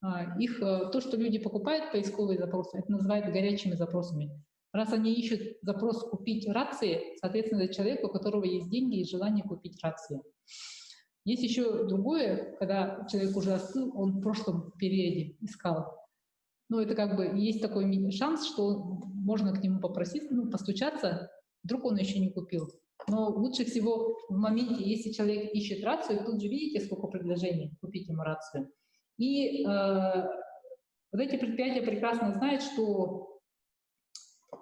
То, что люди покупают, поисковые запросы, это называют горячими запросами. Раз они ищут запрос «купить рации», соответственно, это человек, у которого есть деньги и желание купить рации. Есть еще другое, когда человек уже остыл, он в прошлом периоде искал. Ну, это как бы есть такой шанс, что можно к нему попросить, постучаться, вдруг он еще не купил. Но лучше всего в моменте, если человек ищет рацию, тут же видите, сколько предложений купить ему рацию. И вот эти предприятия прекрасно знают, что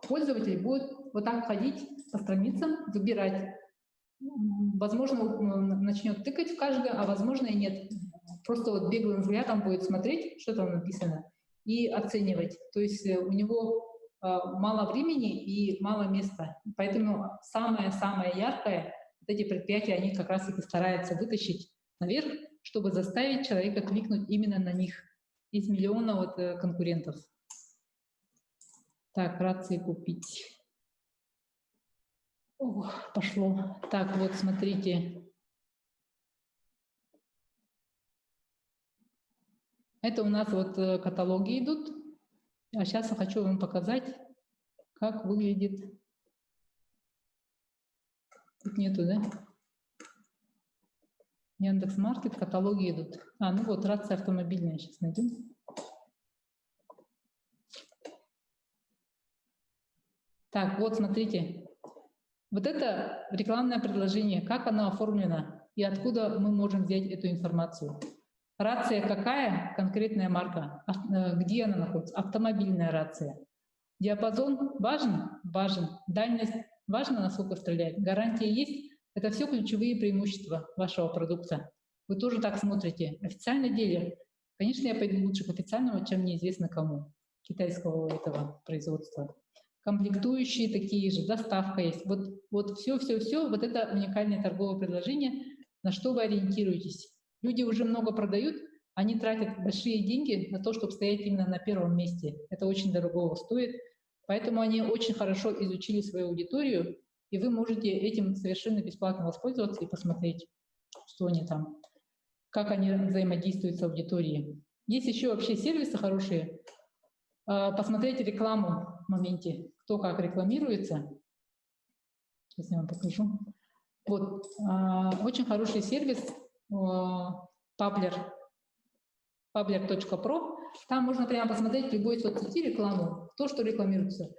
пользователь будет вот так ходить по страницам, выбирать. Возможно, начнет тыкать в каждое, а возможно и нет. Просто вот беглым взглядом будет смотреть, что там написано, и оценивать. То есть у него мало времени и мало места. Поэтому самое-самое яркое, вот эти предприятия, они как раз-таки стараются вытащить наверх, чтобы заставить человека кликнуть именно на них из миллиона вот конкурентов. Так, рации купить. Ох, пошло. Так, вот смотрите. Это у нас вот каталоги идут. А сейчас я хочу вам показать, как выглядит. Тут нету, да? Яндекс.Маркет, каталоги идут. Ну вот, рация автомобильная, сейчас найдем. Так, вот смотрите. Вот это рекламное предложение, как оно оформлено и откуда мы можем взять эту информацию. Рация какая? Конкретная марка. Где она находится? Автомобильная рация. Диапазон важен? Важен. Дальность важно, насколько стреляет. Гарантия есть? Это все ключевые преимущества вашего продукта. Вы тоже так смотрите. Официальный дилер. Конечно, я пойду лучше к официальному, чем неизвестно кому. Китайского этого производства. Комплектующие такие же, доставка есть. Вот все, вот это уникальное торговое предложение, на что вы ориентируетесь. Люди уже много продают, они тратят большие деньги на то, чтобы стоять именно на первом месте. Это очень дорого стоит. Поэтому они очень хорошо изучили свою аудиторию, и вы можете этим совершенно бесплатно воспользоваться и посмотреть, что они там, как они взаимодействуют с аудиторией. Есть еще вообще сервисы хорошие. Посмотреть рекламу в моменте, кто как рекламируется. Сейчас я вам покажу. Вот, очень хороший сервис Publer.pro. Там можно прямо посмотреть в любой соцсети рекламу, то, что рекламируется.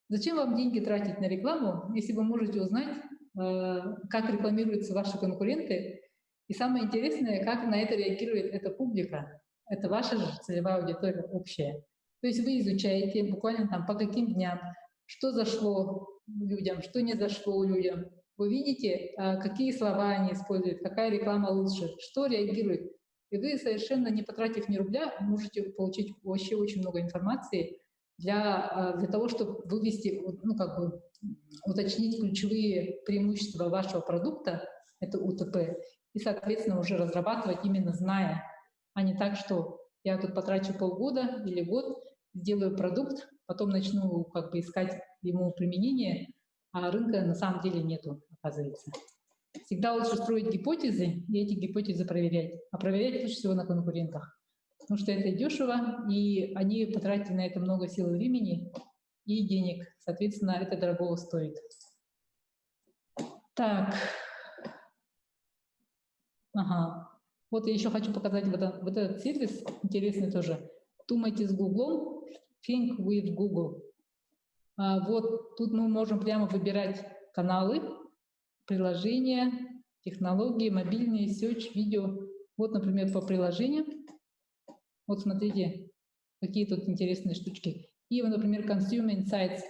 Зачем вам деньги тратить на рекламу, если вы можете узнать, как рекламируются ваши конкуренты? И самое интересное, как на это реагирует эта публика. Это ваша же целевая аудитория общая. То есть вы изучаете буквально там по каким дням, что зашло людям, что не зашло людям. Вы видите, какие слова они используют, какая реклама лучше, что реагирует. И вы, совершенно не потратив ни рубля, можете получить вообще очень много информации для того, чтобы вывести, ну, как бы, уточнить ключевые преимущества вашего продукта, это УТП, и, соответственно, уже разрабатывать именно зная, а не так, что я тут потрачу полгода или год, сделаю продукт, потом начну как бы искать ему применение, а рынка на самом деле нету, оказывается. Всегда лучше строить гипотезы и эти гипотезы проверять. А проверять лучше всего на конкурентах. Потому что это дешево, и они потратили на это много сил и времени, и денег. Соответственно, это дорого стоит. Так. Ага. Вот я еще хочу показать вот этот сервис, интересный тоже. Думайте с Google, Think with Google. Вот тут мы можем прямо выбирать каналы, приложения, технологии, мобильные, search, видео. Вот, например, по приложениям. Вот смотрите, какие тут интересные штучки. И, например, Consumer Insights,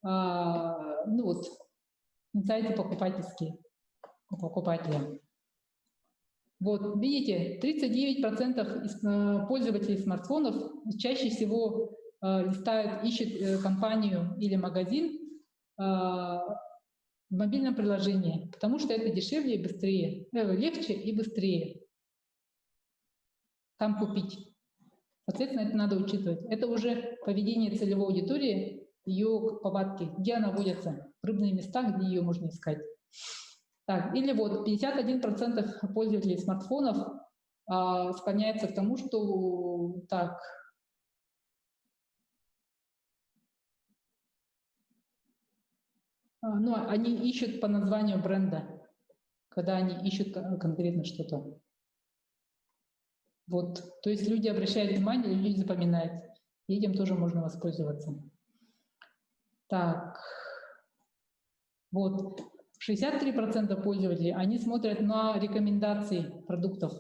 ну вот, инсайты покупательские у покупателя. Вот, видите, 39% пользователей смартфонов чаще всего листают, ищут компанию или магазин в мобильном приложении, потому что это дешевле и быстрее, легче и быстрее там купить. Соответственно, это надо учитывать. Это уже поведение целевой аудитории, ее повадки, где она водится, рыбные места, где ее можно искать. Так, или вот 51% пользователей смартфонов склоняются к тому, что так. Ну, они ищут по названию бренда, когда они ищут конкретно что-то. Вот, то есть люди обращают внимание, люди запоминают. И этим тоже можно воспользоваться. Так, вот, 63% пользователей, они смотрят на рекомендации продуктов.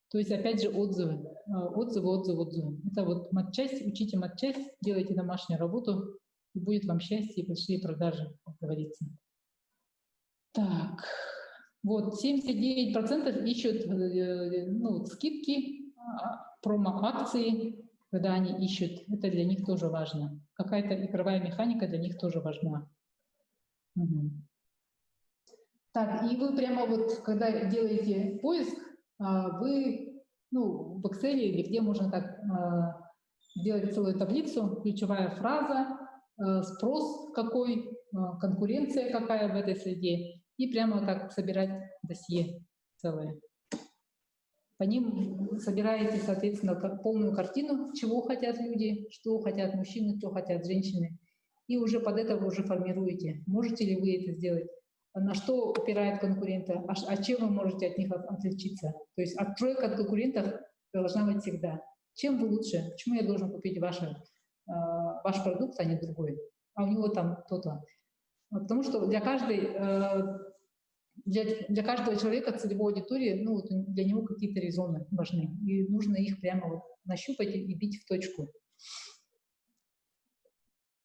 То есть, опять же, отзывы. Отзывы. Это вот матчасть, учите матчасть, делайте домашнюю работу, и будет вам счастье и большие продажи, как говорится. Так, вот, 79% ищут ну, скидки, промо-акции, когда они ищут. Это для них тоже важно. Какая-то игровая механика для них тоже важна. Угу. Так, и вы прямо вот, когда делаете поиск, вы, ну, в Excel или где можно так сделать целую таблицу, ключевая фраза, спрос какой, конкуренция какая в этой среде, и прямо так собирать досье целое. По ним собираете, соответственно, полную картину, чего хотят люди, что хотят мужчины, что хотят женщины, и уже под это вы уже формируете. Можете ли вы это сделать? На что упирают конкуренты, а чем вы можете от них отличиться? То есть оттройка от конкурентов должна быть всегда. Чем вы лучше? Почему я должен купить ваш продукт, а не другой? А у него там то-то. Потому что для каждого человека целевой аудитории, ну, для него какие-то резоны важны. И нужно их прямо вот нащупать и бить в точку.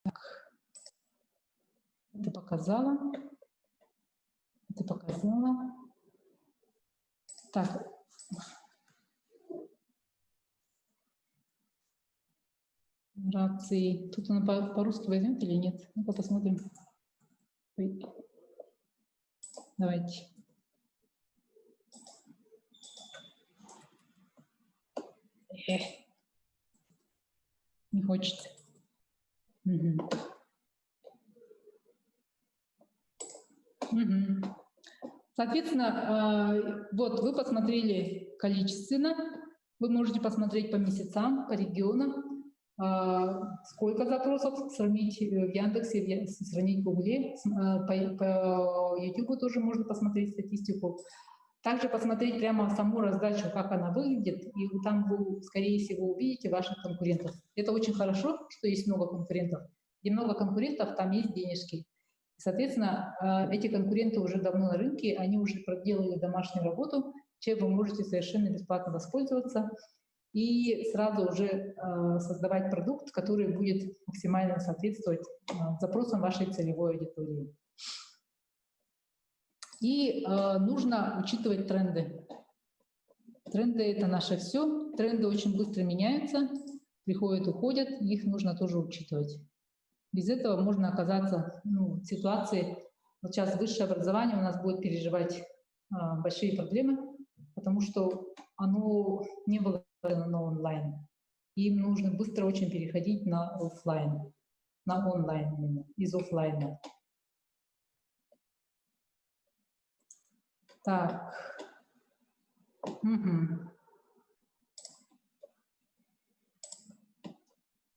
Так. Это показала. Так. Рации. Тут она по-русски возьмет или нет? Ну-ка посмотрим. Давайте. Не хочет. Мгм. Мгм. Соответственно, вот вы посмотрели количественно, вы можете посмотреть по месяцам, по регионам, сколько запросов, сравнить в Яндексе, сравнить в Гугле, по YouTube тоже можно посмотреть статистику. Также посмотреть прямо саму раздачу, как она выглядит, и там вы, скорее всего, увидите ваших конкурентов. Это очень хорошо, что есть много конкурентов. Где много конкурентов, там есть денежки. Соответственно, эти конкуренты уже давно на рынке, они уже проделали домашнюю работу, чем вы можете совершенно бесплатно воспользоваться и сразу уже создавать продукт, который будет максимально соответствовать запросам вашей целевой аудитории. И нужно учитывать тренды. Тренды — это наше все. Тренды очень быстро меняются, приходят, уходят, их нужно тоже учитывать. Без этого можно оказаться в ситуации, вот сейчас высшее образование у нас будет переживать большие проблемы, потому что оно не было на онлайн. Им нужно быстро очень переходить на офлайн, на онлайн именно, из офлайна. Так. Угу.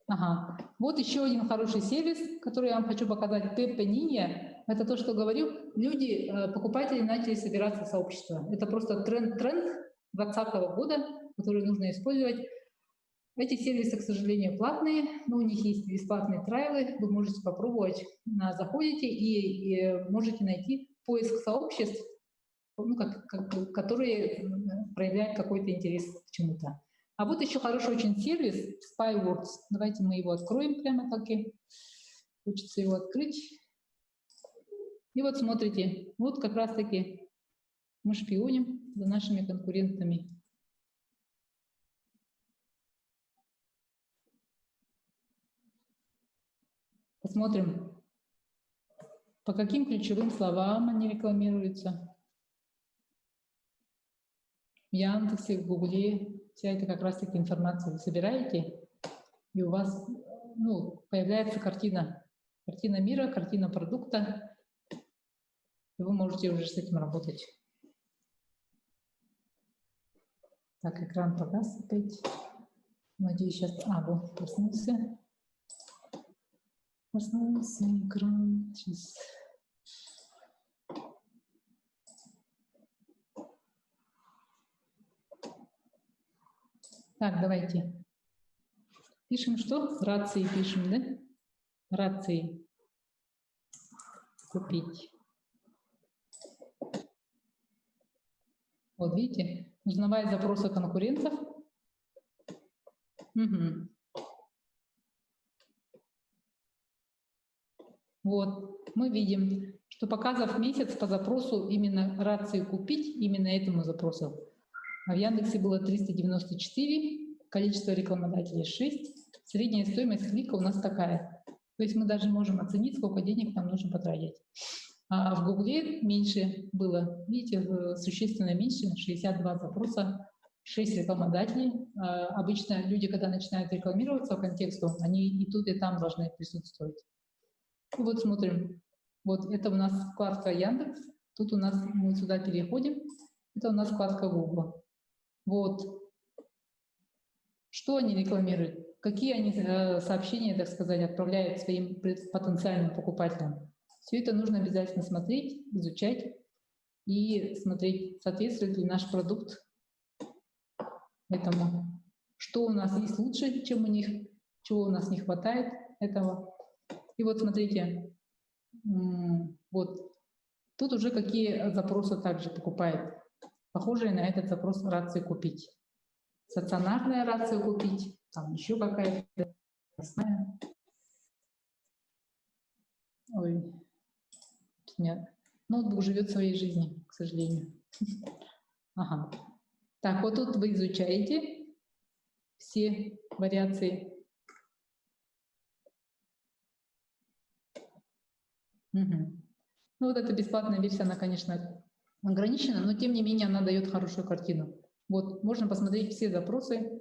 Ага. Вот еще один хороший сервис, который я вам хочу показать. Pepe Ninja. Это то, что говорю. Люди, покупатели начали собираться в сообщество. Это просто тренд 2020 года, который нужно использовать. Эти сервисы, к сожалению, платные, но у них есть бесплатные трайлы. Вы можете попробовать. Заходите и можете найти поиск сообществ, которые проявляют какой-то интерес к чему-то. А вот еще хороший очень сервис Spyworks. Давайте мы его откроем прямо таки. Хочется его открыть. И вот смотрите, вот как раз-таки мы шпионим за нашими конкурентами. Посмотрим, по каким ключевым словам они рекламируются. В Яндексе, в Гугле. Вся эта как раз-таки информация вы собираете, и у вас появляется картина мира, картина продукта, и вы можете уже с этим работать. Так, экран погас опять. Надеюсь, сейчас... вот, проснулся. Проснулся экран. Сейчас. Так, давайте. Пишем что? Рации пишем, да? Рации. Купить. Вот видите, узнавая запросы конкурентов. Угу. Вот, мы видим, что показав месяц по запросу именно рации купить, именно этому запросу. А в Яндексе было 394, количество рекламодателей 6, средняя стоимость клика у нас такая. То есть мы даже можем оценить, сколько денег нам нужно потратить. А в Гугле меньше было, видите, существенно меньше, 62 запроса, 6 рекламодателей. Обычно люди, когда начинают рекламироваться по контексту, они и тут, и там должны присутствовать. И вот смотрим, вот это у нас вкладка Яндекс, тут у нас, мы сюда переходим, это у нас вкладка Google. Вот. Что они рекламируют? Какие они сообщения, так сказать, отправляют своим потенциальным покупателям? Все это нужно обязательно смотреть, изучать и смотреть, соответствует ли наш продукт этому. Что у нас есть лучше, чем у них, чего у нас не хватает этого. И вот смотрите, вот тут уже какие запросы также покупают. Похожие на этот запрос рации купить. Стационарная рация купить, там еще какая-то. Ой, нет. Ноутбук живет своей жизнью, к сожалению. Ага. Так, вот тут вы изучаете все вариации. Угу. Ну вот эта бесплатная версия, она, конечно, ограничена, но тем не менее она дает хорошую картину. Вот, можно посмотреть все запросы,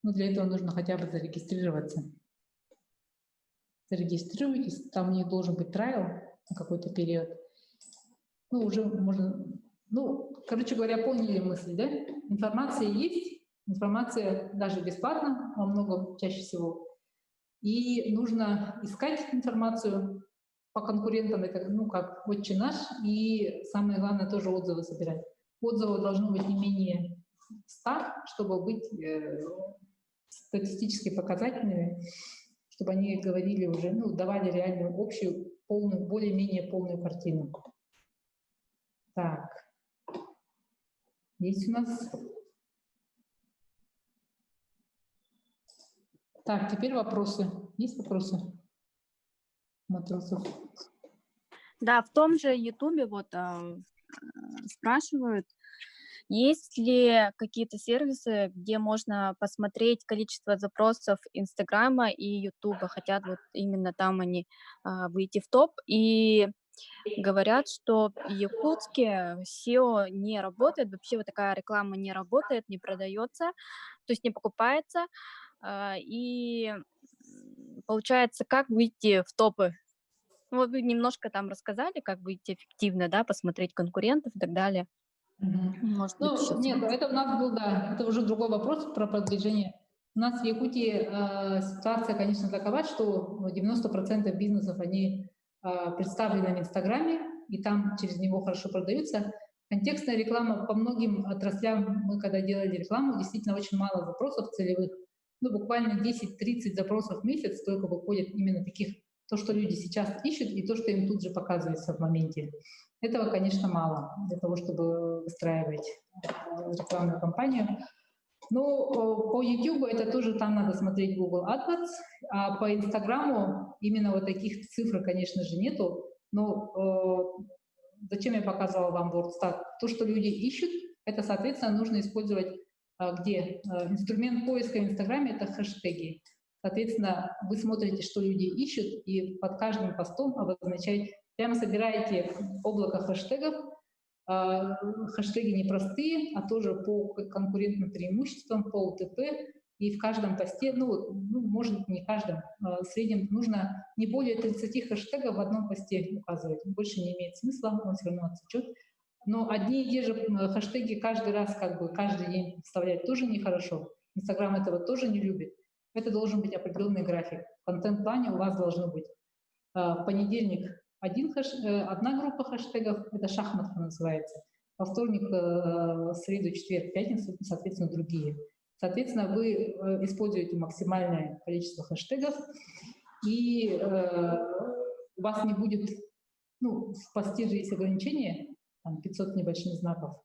Но для этого нужно хотя бы зарегистрироваться. Зарегистрируйтесь, там не должен быть трайл на какой-то период. Ну, уже можно... Ну, короче говоря, поняли мысль, да? Информация есть, информация даже бесплатна во многом, чаще всего. И нужно искать информацию по конкурентам, это, ну, как «Отче наш», и самое главное, тоже отзывы собирать. Отзывы должно быть не менее 100, чтобы быть статистически показательными, чтобы они говорили уже, ну, давали реальную, общую, полную, более-менее полную картину. Так. Есть у нас... Так, теперь вопросы. Есть вопросы? Матросов. Да, в том же Ютубе вот спрашивают, есть ли какие-то сервисы, где можно посмотреть количество запросов Инстаграма и Ютуба, хотят вот именно там они выйти в топ, и говорят, что в Якутске SEO не работает, вообще вот такая реклама не работает, не продается, то есть не покупается, и получается, как выйти в топы? Ну, вот вы немножко там рассказали, как выйти эффективно, да, посмотреть конкурентов и так далее. Может быть, Ну, сейчас... нет, это у нас был, да, это уже другой вопрос про продвижение. У нас в Якутии ситуация, конечно, такова, что 90% бизнесов, они представлены в Инстаграме, и там через него хорошо продаются. Контекстная реклама по многим отраслям, мы когда делали рекламу, действительно очень мало запросов целевых. Ну, буквально 10-30 запросов в месяц только выходит именно таких, то, что люди сейчас ищут, и то, что им тут же показывается в моменте. Этого, конечно, мало для того, чтобы выстраивать рекламную кампанию. Но по YouTube это тоже там надо смотреть Google AdWords, а по Инстаграму именно вот таких цифр, конечно же, нету. Но зачем я показывала вам WordStat? То, что люди ищут, это, соответственно, нужно использовать где? Инструмент поиска в Инстаграме — это хэштеги. Соответственно, вы смотрите, что люди ищут, и под каждым постом обозначаете, прямо собираете облако хэштегов. Хэштеги не простые, а тоже по конкурентным преимуществам, по УТП. И в каждом посте, ну может, не в каждом, в среднем нужно не более 30 хэштегов в одном посте указывать. Больше не имеет смысла, он все равно отсечет. Но одни и те же хэштеги каждый раз, как бы каждый день вставлять тоже нехорошо. Инстаграм этого тоже не любит. Это должен быть определенный график. В контент-плане у вас должно быть в понедельник одна группа хэштегов, это шахматка называется. Во вторник, среду, четверг, пятницу, соответственно, другие. Соответственно, вы используете максимальное количество хэштегов, и у вас не будет, ну, в посте же есть ограничения, там 500 небольших знаков,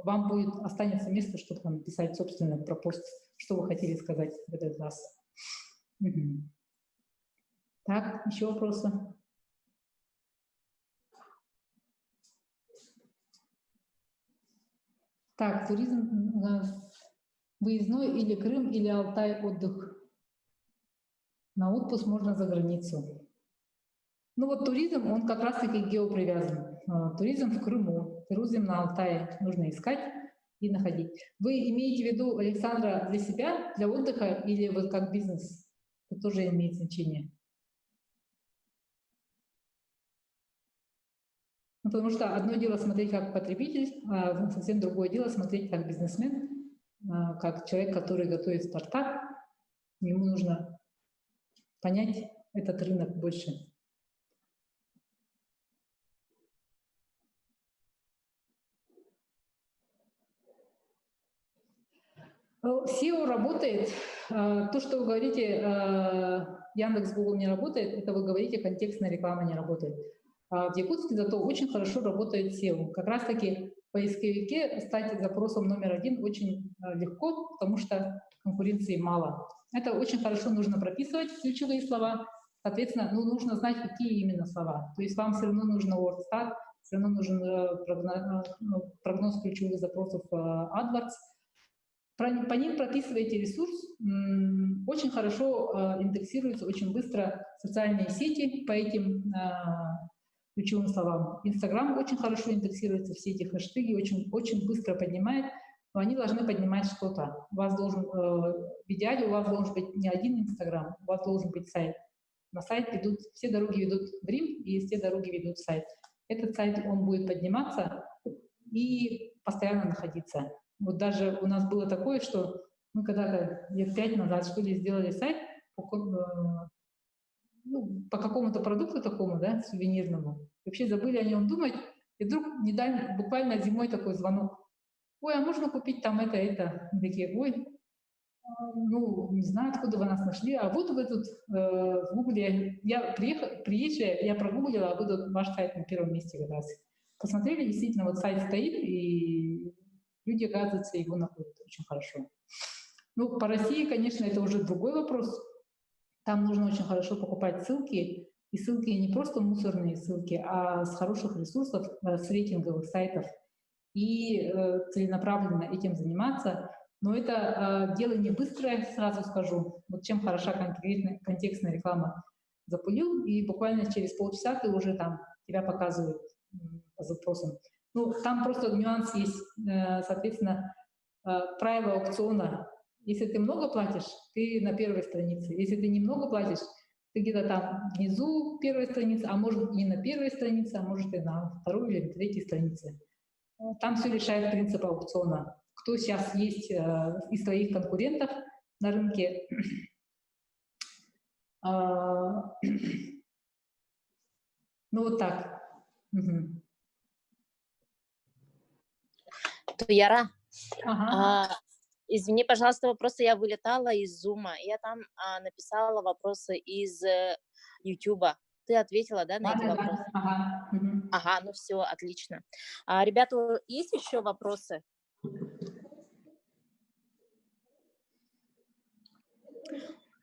вам будет, останется место, чтобы там написать собственно про пост, что вы хотели сказать в этот раз. Угу. Так, еще вопросы? Так, туризм выездной или Крым, или Алтай отдых. На отпуск можно за границу. Ну вот туризм, он как раз-таки геопривязан. Туризм в Крыму, туризм на Алтае нужно искать и находить. Вы имеете в виду, Александра, для себя, для отдыха или вот как бизнес? Это тоже имеет значение. Ну, потому что одно дело смотреть как потребитель, а совсем другое дело смотреть как бизнесмен, как человек, который готовит стартап. Ему нужно понять этот рынок больше. SEO работает. То, что вы говорите, Яндекс, Google не работает, это вы говорите, контекстная реклама не работает. В Якутске зато очень хорошо работает SEO. Как раз-таки в поисковике стать запросом номер 1 очень легко, потому что конкуренции мало. Это очень хорошо нужно прописывать, ключевые слова. Соответственно, ну, нужно знать, какие именно слова. То есть вам все равно нужно WordStat, все равно нужен прогноз ключевых запросов AdWords. По ним прописываете ресурс, очень хорошо индексируются, очень быстро социальные сети по этим ключевым словам. Инстаграм очень хорошо индексируется, все эти хэштеги очень быстро поднимает. но они должны поднимать что-то. У вас должен, в идеале у вас должен быть не один Инстаграм, у вас должен быть сайт. На сайт ведут, все дороги ведут в Рим, и все дороги ведут в сайт. Этот сайт, он будет подниматься и постоянно находиться. Вот даже у нас было такое, что мы когда-то лет 5 назад, что ли, сделали сайт по какому-то продукту такому, да, сувенирному. Вообще забыли о нем думать, и вдруг недавно, буквально зимой такой звонок. Ой, а можно купить там это? Мы такие, ой, ну, не знаю, откуда вы нас нашли, а вот вы тут в Гугле, я приезжая, я прогуглила, а вы тут ваш сайт на первом месте как раз. Посмотрели, действительно, вот сайт стоит, и люди, оказывается, его находят очень хорошо. Ну, по России, конечно, это уже другой вопрос. Там нужно очень хорошо покупать ссылки, и ссылки не просто мусорные ссылки, а с хороших ресурсов, с рейтинговых сайтов, и целенаправленно этим заниматься. Но это дело не быстрое, сразу скажу. Вот чем хороша контекстная реклама. Запулил, и буквально через полчаса ты уже там, тебя показывают по запросам. Ну, там просто нюанс есть, соответственно, правила аукциона. Если ты много платишь, ты на первой странице. Если ты немного платишь, ты где-то там внизу первой страницы, а может не на первой странице, а может и на второй или на третьей странице. Там все решает принцип аукциона. Кто сейчас есть из твоих конкурентов на рынке. Ну вот так. Угу. Туяра, Ага. извини, пожалуйста, просто я вылетала из Зума. Я там написала вопросы из Ютуба. Ты ответила, да, на эти вопросы? Ага. Угу. Ага, ну все, отлично. Ребята, есть еще вопросы?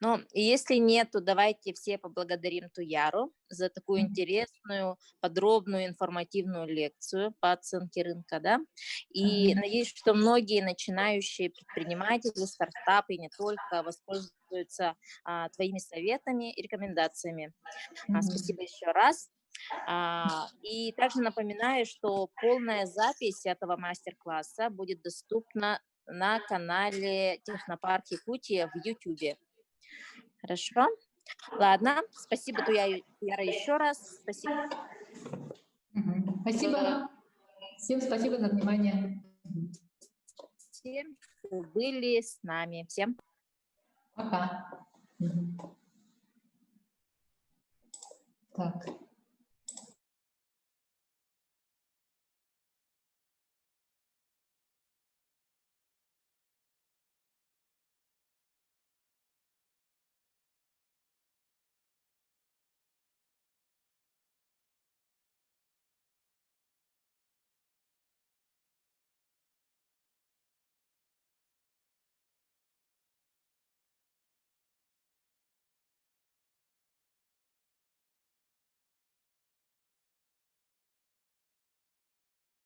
Ну, если нет, то давайте все поблагодарим Туяру за такую интересную, подробную, информативную лекцию по оценке рынка, да. И надеюсь, что многие начинающие предприниматели, стартапы, не только, воспользуются твоими советами и рекомендациями. Спасибо еще раз. И также напоминаю, что полная запись этого мастер-класса будет доступна на канале Технопарк Якутия в YouTube. Хорошо. Ладно. Спасибо, Туяра, еще раз. Спасибо. Спасибо. Всем спасибо за внимание. Всем, кто были с нами. Всем пока. Так.